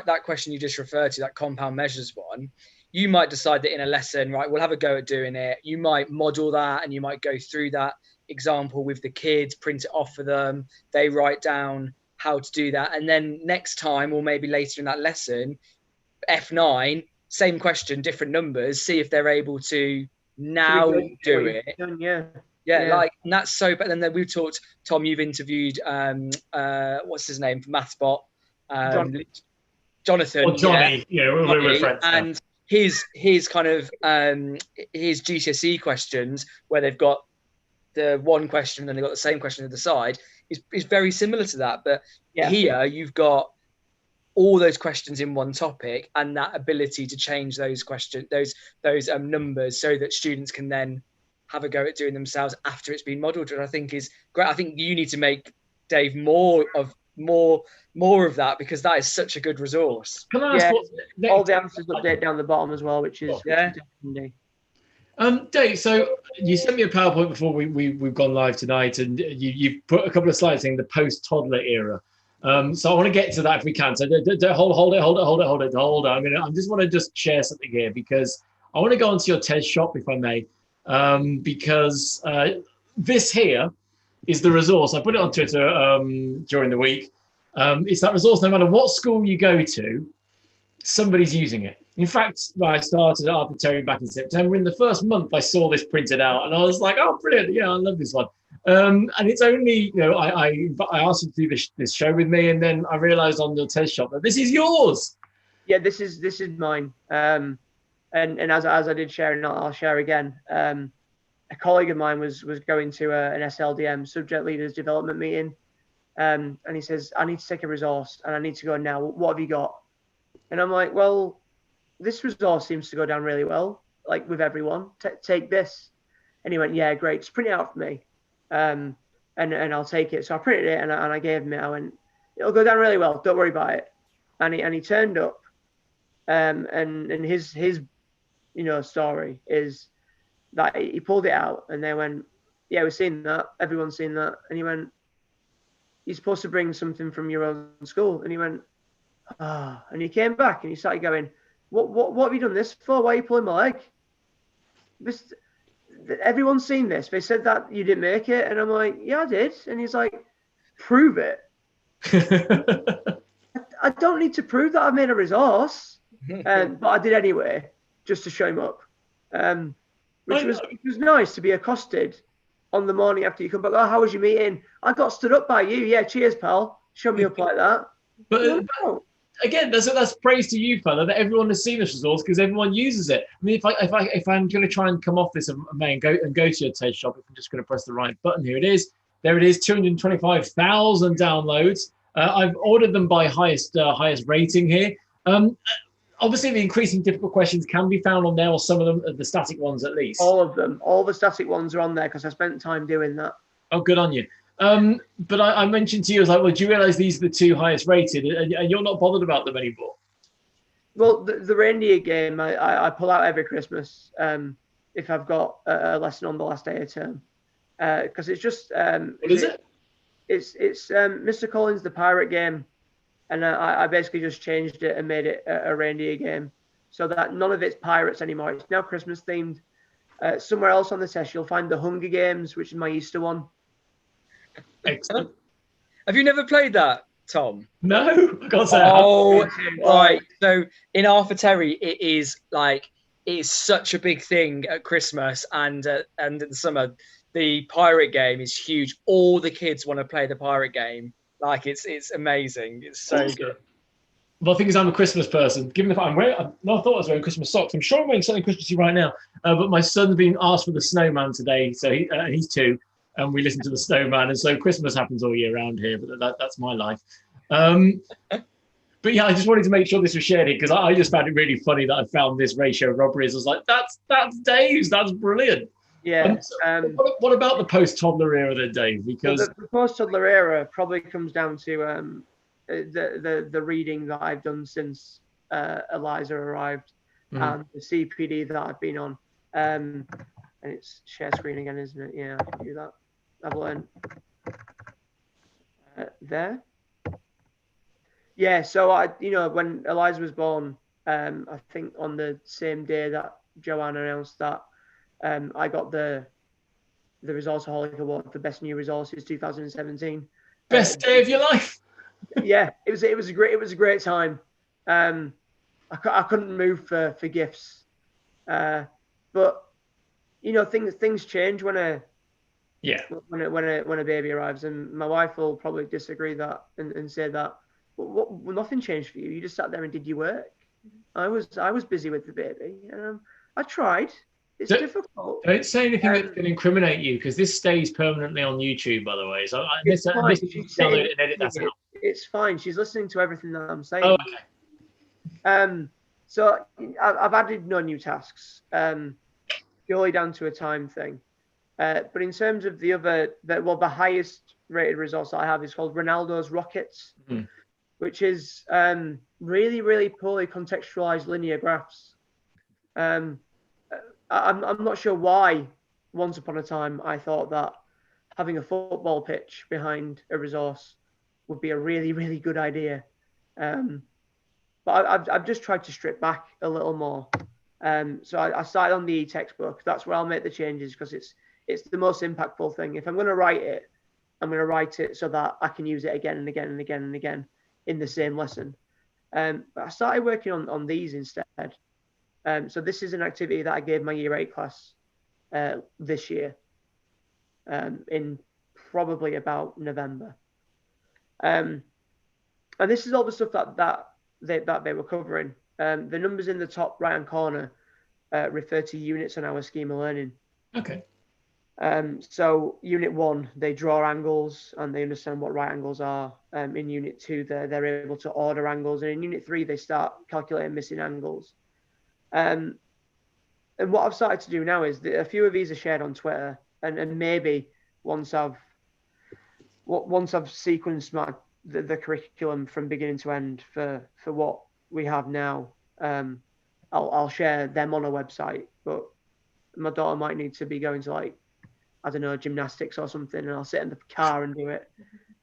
Speaker 3: that question you just referred to, that compound measures one, you might decide that in a lesson, right, we'll have a go at doing it. You might model that, and you might go through that example with the kids, print it off for them. They write down how to do that, and then next time, or maybe later in that lesson, F9, same question, different numbers. See if they're able to now do it. Yeah, like, and that's so. But then we've talked. Tom, you've interviewed what's his name, Mathsbot, Jonathan.
Speaker 1: Or Johnny. Yeah, we're friends.
Speaker 3: And his kind of his GCSE questions, where they've got the one question and then they've got the same question at the side, is very similar to that. But here you've got all those questions in one topic, and that ability to change those questions, those numbers, so that students can then have a go at doing themselves after it's been modelled, which I think is great. I think you need to make, Dave, more of that, because that is such a good resource.
Speaker 1: Can I ask
Speaker 4: all the answers update down the bottom as well, which is
Speaker 1: Dave, so you sent me a PowerPoint before we've gone live tonight, and you've put a couple of slides saying the post-toddler era. So I want to get to that if we can. So hold it. I just want to share something here, because I want to go onto your TES shop, if I may, because this here is the resource. I put it on Twitter during the week. It's that resource, no matter what school you go to, somebody's using it. In fact, I started at Arbitrary back in September. In the first month, I saw this printed out, and I was like, "Oh, brilliant! Yeah, I love this one." And it's only, I asked you to do this show with me, and then I realised on the TES shop that this is yours.
Speaker 4: Yeah, this is mine. And as I did share, and I'll share again. A colleague of mine was going to an SLDM, Subject Leaders Development meeting, and he says, "I need to take a resource, and I need to go now. What have you got?" And I'm like, "Well, this resource seems to go down really well, like with everyone. Take this." And he went, "Yeah, great. Just print it out for me, and I'll take it." So I printed it and I gave him it. I went, "It'll go down really well. Don't worry about it." And he turned up, and his story is that he pulled it out and they went, "Yeah, we've seen that. Everyone's seen that." And he went, "You're supposed to bring something from your own school." And he went, "Ah." And he came back and he started going, What have you done this for? Why are you pulling my leg? Everyone's seen this. They said that you didn't make it. And I'm like, "Yeah, I did." And he's like, "Prove it." I don't need to prove that I've made a resource. But I did anyway, just to show him up. Which was nice to be accosted on the morning after you come back. "Oh, how was your meeting?" "I got stood up by you." "Yeah, cheers, pal. Show me up like that."
Speaker 1: But again, that's praise to you, fella, that everyone has seen this resource because everyone uses it. I mean, if I'm going to try and come off this and go to your TES shop, if I'm just going to press the right button, here it is. There it is, 225,000 downloads. I've ordered them by highest rating here. Obviously, the increasing difficult questions can be found on there, or some of them, the static ones at least.
Speaker 4: All of them. All the static ones are on there because I spent time doing that.
Speaker 1: Oh, good on you. But I mentioned to you, I was like, "Well, do you realise these are the two highest rated, and you're not bothered about them anymore?"
Speaker 4: Well, the reindeer game, I pull out every Christmas if I've got a lesson on the last day of term. Because it's just...
Speaker 1: what is it?
Speaker 4: It's Mr. Collins, the pirate game. And I basically just changed it and made it a reindeer game so that none of it's pirates anymore. It's now Christmas themed. Somewhere else on the test, you'll find the Hunger Games, which is my Easter one.
Speaker 1: Excellent.
Speaker 3: Have you never played that, Tom?
Speaker 1: No.
Speaker 3: Right. So in Arthur Terry, it is such a big thing at Christmas and in the summer. The pirate game is huge. All the kids want to play the pirate game. Like it's amazing. It's so good.
Speaker 1: Well, the thing is, I'm a Christmas person. Given the fact I thought I was wearing Christmas socks. I'm sure I'm wearing something Christmassy right now. But my son's been asked for the snowman today, so he's 2. And we listen to the snowman, and so Christmas happens all year round here. But that's my life. But yeah, I just wanted to make sure this was shared here because I just found it really funny that I found this ratio of robberies. I was like, that's Dave's. That's brilliant.
Speaker 4: Yeah.
Speaker 1: What about the post-toddler era then, Dave? Because
Speaker 4: the post-toddler era probably comes down to the reading that I've done since Eliza arrived and the CPD that I've been on. And it's share screen again, isn't it? Yeah, I can do that. I've learned there. Yeah, so when Eliza was born, I think on the same day that Joanne announced that, I got the Resourceaholic Award for Best New Resources 2017.
Speaker 1: Best day of your life.
Speaker 4: Yeah, it was a great time. I couldn't move for gifts, but things change when a baby arrives, and my wife will probably disagree that and say that well, nothing changed for you. You just sat there and did your work. I was busy with the baby. I tried. It's difficult.
Speaker 1: Don't say anything that's going to incriminate you, because this stays permanently on YouTube, by the way. So I miss it and edit that out.
Speaker 4: It's fine. She's listening to everything that I'm saying.
Speaker 1: Oh,
Speaker 4: okay. So I've added no new tasks, purely down to a time thing. But in terms of the highest rated resource I have is called Ronaldo's Rockets, which is really, really poorly contextualized linear graphs. I'm not sure why once upon a time I thought that having a football pitch behind a resource would be a really, really good idea. But I've just tried to strip back a little more So I started on the e-textbook. That's where I'll make the changes because it's the most impactful thing. If I'm going to write it, I'm going to write it so that I can use it again and again and again and again in the same lesson. But I started working on these instead. So this is an activity that I gave my Year 8 class this year in probably about November. And this is all the stuff that they were covering. The numbers in the top right-hand corner refer to units on our scheme of learning.
Speaker 1: Okay.
Speaker 4: So Unit 1, they draw angles and they understand what right angles are. In Unit 2, they're able to order angles. And in Unit 3, they start calculating missing angles. And what I've started to do now is that a few of these are shared on Twitter. And maybe once I've sequenced the curriculum from beginning to end for what we have now, I'll share them on a website. But my daughter might need to be going to, like, I don't know, gymnastics or something, and I'll sit in the car and do it.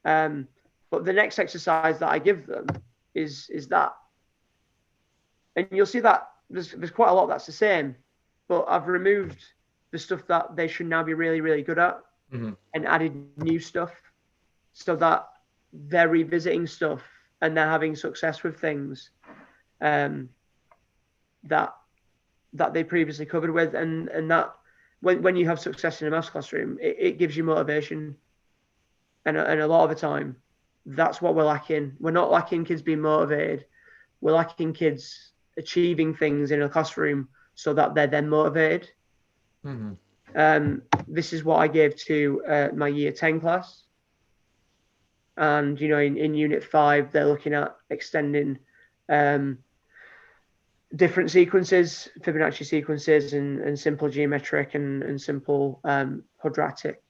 Speaker 4: But the next exercise that I give them is that. And you'll see that there's quite a lot that's the same, but I've removed the stuff that they should now be really, really good at and added new stuff so that they're revisiting stuff and they're having success with things that they previously covered with. And that when you have success in a maths classroom, it gives you motivation. And a lot of the time, that's what we're lacking. We're not lacking kids being motivated. We're lacking kids achieving things in a classroom so that they're then motivated. This is what I gave to my Year 10 class. And, in Unit 5, they're looking at extending different sequences, Fibonacci sequences and simple geometric and simple quadratic.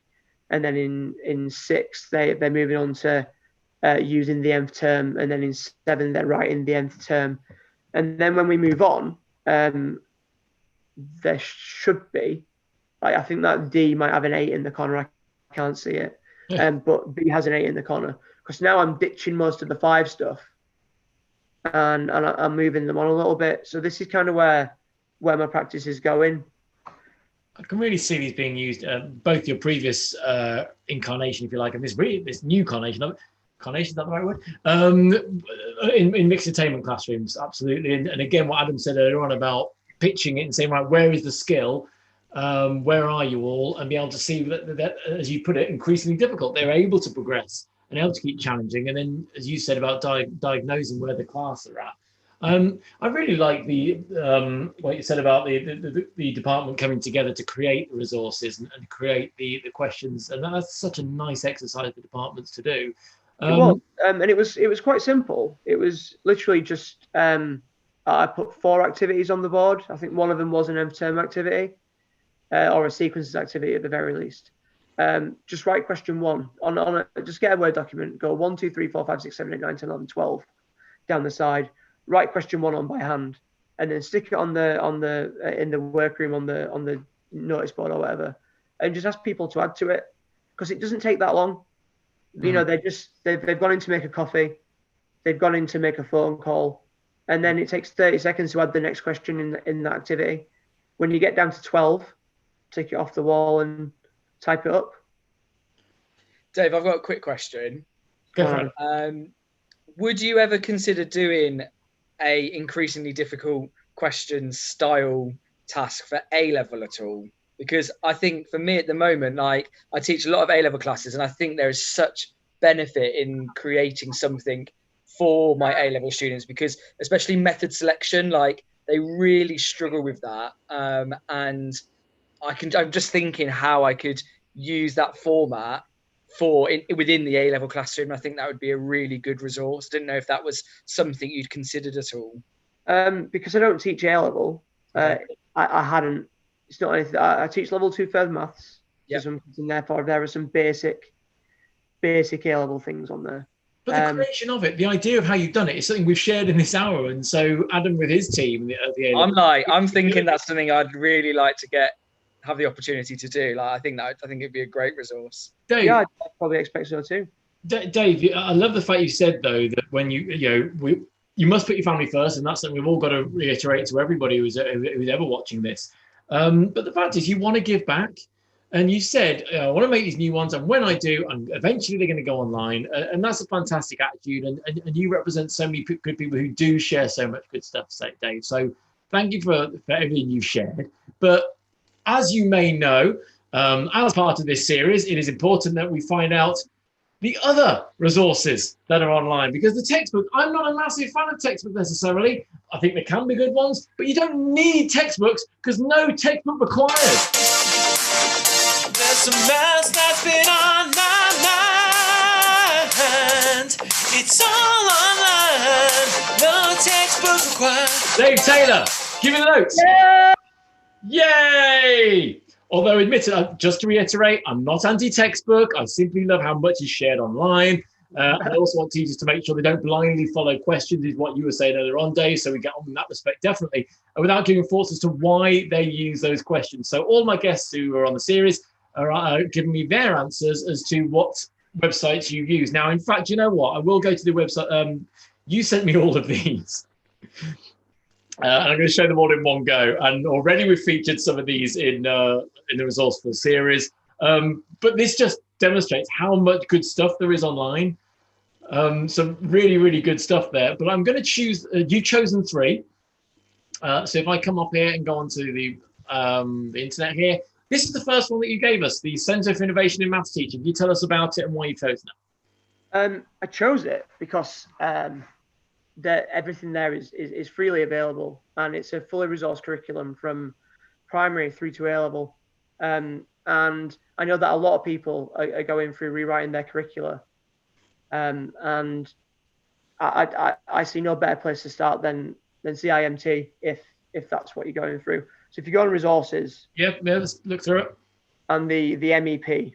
Speaker 4: And then in 6, they're moving on to using the nth term. And then in 7, they're writing the nth term. And then when we move on, there should be, I think that D might have an 8 in the corner. I can't see it. But B has an 8 in the corner. Because now I'm ditching most of the 5 stuff. And I'm moving them on a little bit. So this is kind of where my practice is going.
Speaker 1: I can really see these being used, both your previous incarnation, if you like, and this new carnation of it. Carnation, is that the right word? In mixed attainment classrooms, absolutely. And again, what Adam said earlier on about pitching it and saying, right, where is the skill? Where are you all? And be able to see that, as you put it, increasingly difficult. They're able to progress and able to keep challenging. And then, as you said about diagnosing where the class are at. I really like what you said about the department coming together to create the resources and create the questions. And that's such a nice exercise for departments to do.
Speaker 4: It was, and it was quite simple. It was literally just I put 4 activities on the board. I think one of them was an nth term activity or a sequences activity at the very least. Just write question 1 on just get a Word document. Go 1, 2, 3, 4, 5, 6, 7, 8, 9, 10, 11, 12 down the side. Write question 1 on by hand, and then stick it in the workroom on the notice board or whatever, and just ask people to add to it because it doesn't take that long. They've gone in to make a coffee, they've gone in to make a phone call, and then it takes 30 seconds to add the next question in that activity. When you get down to 12, take it off the wall and type it up.
Speaker 3: Dave, I've got a quick question.
Speaker 1: Go for it.
Speaker 3: Would you ever consider doing a increasingly difficult question style task for A-level at all? Because I think for me at the moment, I teach a lot of A-level classes, and I think there is such benefit in creating something for my A-level students, because especially method selection, they really struggle with that. And I'm just thinking how I could use that format within the A-level classroom. I think that would be a really good resource. Didn't know if that was something you'd considered at all.
Speaker 4: Because I don't teach A-level, I hadn't. It's not anything. I teach level 2 further maths.
Speaker 1: Yep.
Speaker 4: And therefore there are some basic A-level things on there.
Speaker 1: But the creation of it, the idea of how you've done it, is something we've shared in this hour. And so Adam with his team at the A-level,
Speaker 3: I'm thinking that's something I'd really like to have the opportunity to do. I think it'd be a great resource.
Speaker 1: Dave,
Speaker 4: yeah, I'd probably expect so too.
Speaker 1: Dave, I love the fact you said though that when you you must put your family first, and that's something we've all got to reiterate to everybody who's ever watching this. But the fact is, you want to give back, and you said, I want to make these new ones, and when I do, eventually they're going to go online, and that's a fantastic attitude, and you represent so many good people who do share so much good stuff, Dave. So thank you for everything you've shared. But as you may know, as part of this series, it is important that we find out the other resources that are online, because the textbook, I'm not a massive fan of textbook necessarily. I think there can be good ones, but you don't need textbooks because no textbook required.
Speaker 5: There's some math that's been on my mind. It's all online, no textbook required.
Speaker 1: Dave Taylor, give me the notes. Yay! Although, admittedly, just to reiterate, I'm not anti-textbook. I simply love how much is shared online. I also want teachers to make sure they don't blindly follow questions, is what you were saying earlier on, Dave. So we get on in that respect, definitely, without giving thoughts as to why they use those questions. So all my guests who are on the series are giving me their answers as to what websites you use. Now, in fact, you know what? I will go to the website. You sent me all of these. And I'm going to show them all in one go. And already we've featured some of these in the ResourceFULL series. But this just demonstrates how much good stuff there is online. Some really, really good stuff there. But I'm going to choose, you've chosen 3. So if I come up here and go onto the internet here, this is the first one that you gave us, the Centre for Innovation in Maths Teaching. Can you tell us about it and why you chose it?
Speaker 4: I chose it because that everything there is freely available, and it's a fully resourced curriculum from primary through to A level. And I know that a lot of people are going through rewriting their curricula, and I see no better place to start than CIMT if that's what you're going through. So if you go on resources,
Speaker 1: yeah, let's look through it.
Speaker 4: And the MEP.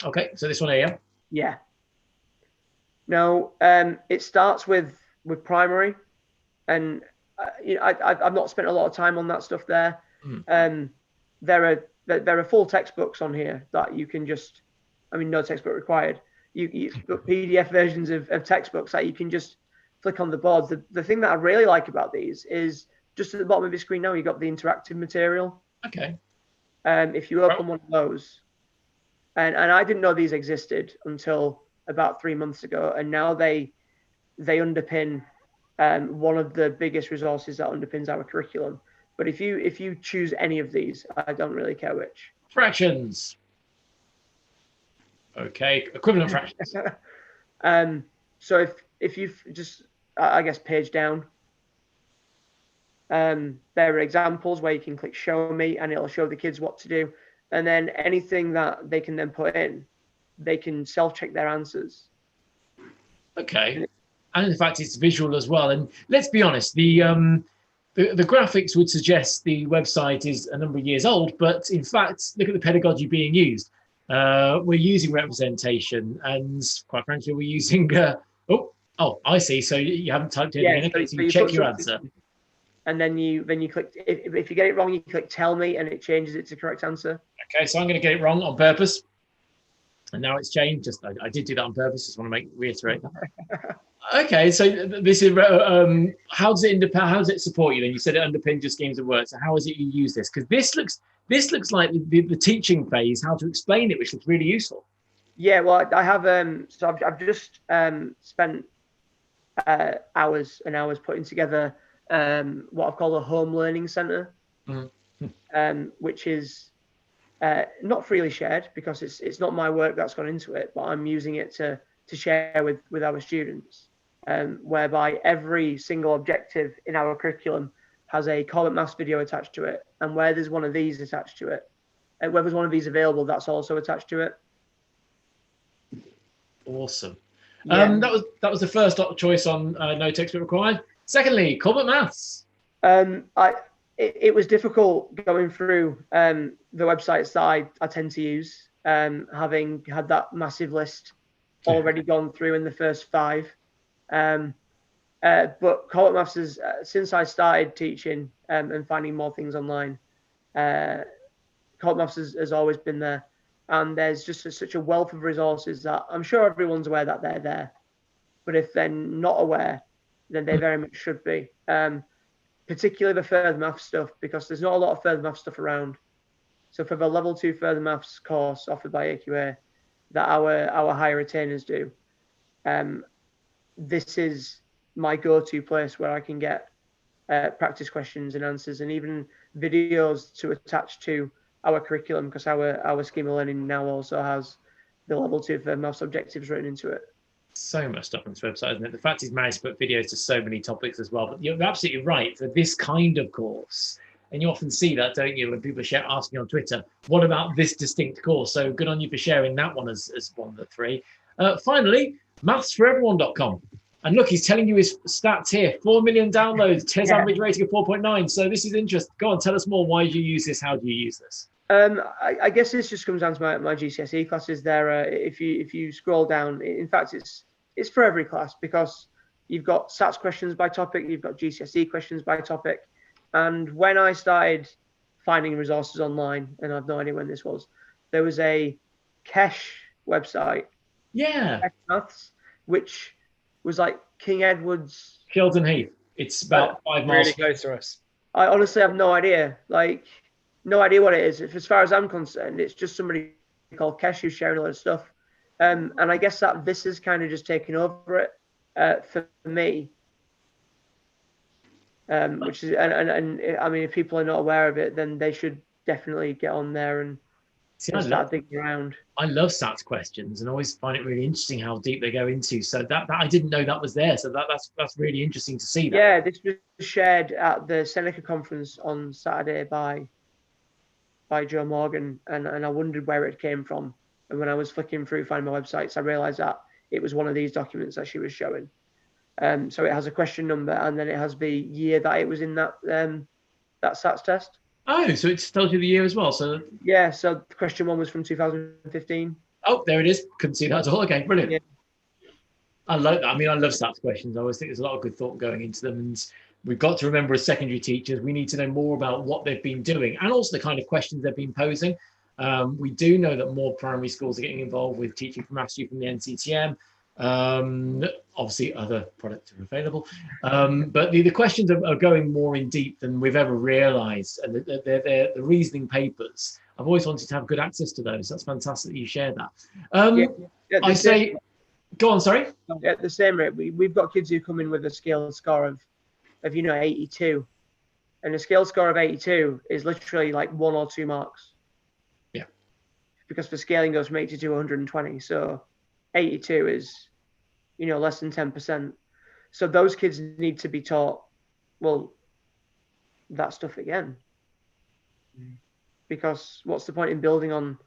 Speaker 1: Okay, so this one here.
Speaker 4: Yeah. Now, it starts with primary, and I've not spent a lot of time on that stuff there. There are full textbooks on here that you can just, no textbook required. You've got PDF versions of textbooks that you can just flick on the board. The thing that I really like about these is just at the bottom of your screen now, you've got the interactive material.
Speaker 1: Okay.
Speaker 4: If you open one of those, and I didn't know these existed until about 3 months ago, and now they underpin one of the biggest resources that underpins our curriculum. But if you choose any of these, I don't really care which.
Speaker 1: Fractions. Okay, equivalent fractions.
Speaker 4: So if you've just, I guess, page down, there are examples where you can click show me and it'll show the kids what to do. And then anything that they can then put in, they can self-check their answers.
Speaker 1: Okay. And in fact, it's visual as well. And let's be honest, the graphics would suggest the website is a number of years old, but in fact, look at the pedagogy being used. We're using representation, and quite frankly, we're using. Oh, I see. So you haven't typed in anything. So you check your answer,
Speaker 4: and then you click. If you get it wrong, you click tell me, and it changes it to correct answer.
Speaker 1: Okay, so I'm going to get it wrong on purpose, and now it's changed. I did do that on purpose. Just want to reiterate that. Okay, so this is how does it support you? Then you said it underpins your schemes of work. So how is it you use this? Because this looks like the teaching phase, how to explain it, which looks really useful. Yeah,
Speaker 4: well, I have so I've just spent hours and hours putting together what I've called a home learning center, which is not freely shared because it's not my work that's gone into it, but I'm using it to share with our students. Whereby every single objective in our curriculum has a Call It Maths video attached to it, and where there's one of these attached to it, and where there's one of these available, that's also attached to it.
Speaker 1: Awesome. Yeah. That was the first choice on no textbook required. Secondly, Call It Maths.
Speaker 4: It was difficult going through the websites that I tend to use, having had that massive list already gone through in the first 5. But Call It Maths is since I started teaching and finding more things online, Call It Maths has always been there, and there's just such a wealth of resources that I'm sure everyone's aware that they're there, but if they're not aware, then they very much should be. Particularly the further maths stuff, because there's not a lot of further maths stuff around. So for the level 2 further maths course offered by AQA that our higher retainers do, this is my go-to place where I can get practice questions and answers, and even videos to attach to our curriculum, because our scheme of learning now also has the level 2 further maths objectives written into it.
Speaker 1: So much stuff on this website, isn't it? The fact he's managed to put videos to so many topics as well. But you're absolutely right, for this kind of course, and you often see that, don't you, when people share asking on Twitter, what about this distinct course? So good on you for sharing that one as one of the three. Finally, mathsforeveryone.com. And look, he's telling you his stats here. 4 million downloads, test average rating of 4.9. So this is interesting. Go on, tell us more. Why do you use this? How do you use this?
Speaker 4: I guess this just comes down to my GCSE classes there. If you scroll down, in fact, it's for every class, because you've got SATs questions by topic, you've got GCSE questions by topic. And when I started finding resources online, and I've no idea when this was, there was a Kesh website, Kesh Maths, which was like King Edward's,
Speaker 1: Sheldon Heath. It's about 5 miles.
Speaker 3: Really close to us.
Speaker 4: I honestly have no idea. No idea what it is. As far as I'm concerned, it's just somebody called Kesh who's sharing a lot of stuff. And I guess that this has kind of just taken over it for me. Which is, and I mean, if people are not aware of it, then they should definitely get on there and start digging around.
Speaker 1: I love SATs questions and always find it really interesting how deep they go into. So that I didn't know that was there. So that's really interesting to see that.
Speaker 4: Yeah, this was shared at the Seneca conference on Saturday by Joe Morgan, and I wondered where it came from. And when I was flicking through finding my websites, I realized that it was one of these documents that she was showing. So it has a question number, and then it has the year that it was in that SATs test.
Speaker 1: Oh, so it tells you the year as well. So
Speaker 4: yeah, so question 1 was from 2015.
Speaker 1: Oh, there it is. Couldn't see that at all. Okay, brilliant.
Speaker 4: Yeah.
Speaker 1: I like that. I mean, I love SATs questions. I always think there's a lot of good thought going into them, and we've got to remember as secondary teachers, we need to know more about what they've been doing and also the kind of questions they've been posing. We do know that more primary schools are getting involved with teaching for maths from the NCTM. Obviously other products are available, but the questions are going more in deep than we've ever realized, and the reasoning papers, I've always wanted to have good access to those. That's fantastic that you share that. I say, go on, sorry.
Speaker 4: At the same rate, we've got kids who come in with a scale score of 82, and a scale score of 82 is literally like 1 or 2 marks.
Speaker 1: Yeah,
Speaker 4: because the scaling goes from 80 to 120, so 82 is, less than 10%. So those kids need to be taught, well, that stuff again. Because what's the point in building on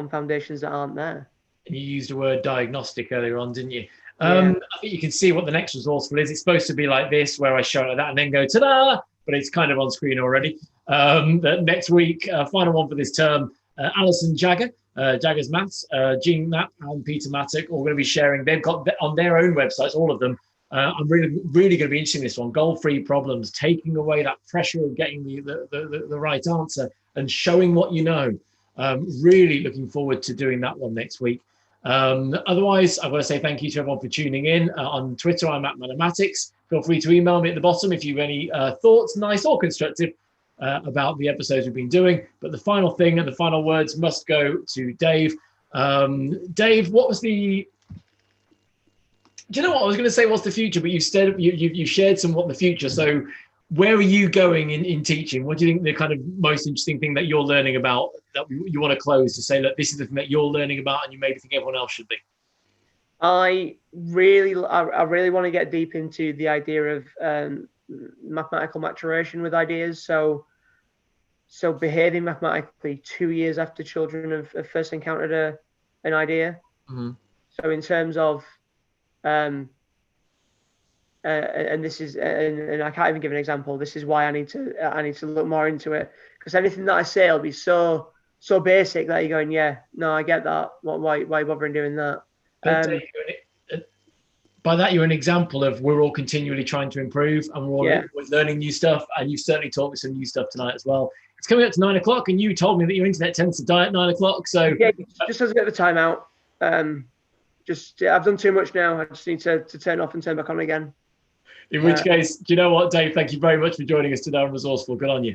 Speaker 4: foundations that aren't there?
Speaker 1: And you used the word diagnostic earlier on, didn't you?
Speaker 4: Yeah.
Speaker 1: I think you can see what the next ResourceFULL is. It's supposed to be like this, where I show it like that and then go, ta-da! But it's kind of on screen already. Next week, final one for this term, Alison Jagger. Jagger's Maths, Jean Matt and Peter Mattock, all going to be sharing. They've got on their own websites, all of them. I'm really going to be interested in this one. Goal-free problems, taking away that pressure of getting the right answer and showing what you know. Really looking forward to doing that one next week. Otherwise, I want to say thank you to everyone for tuning in. On Twitter, I'm at Mathematics. Feel free to email me at the bottom if you have any thoughts, nice or constructive, about the episodes we've been doing. But the final thing and the final words must go to Dave. Dave, what was the... Do you know what I was going to say? What's the future? But you shared some what the future. So where are you going in teaching? What do you think the kind of most interesting thing that you're learning about that you want to close to say, look, this is the thing that you're learning about and you maybe think everyone else should be?
Speaker 4: I really want to get deep into the idea of mathematical maturation with ideas. So behaving mathematically 2 years after children have first encountered an idea.
Speaker 1: Mm-hmm.
Speaker 4: So in terms of and this is and I can't even give an example. This is why I need to look more into it, because anything that I say will be so basic that you're going, yeah, no, I get that. Why bothering doing that?
Speaker 1: By that, you're an example of we're all continually trying to improve and we're all learning new stuff. And you've certainly taught me some new stuff tonight as well. It's coming up to 9 o'clock, and you told me that your internet tends to die at 9 o'clock. So
Speaker 4: yeah, just has a bit of a timeout. I've done too much now. I just need to turn off and turn back on again.
Speaker 1: In which case, do you know what, Dave? Thank you very much for joining us today on Resourceful. Good on you.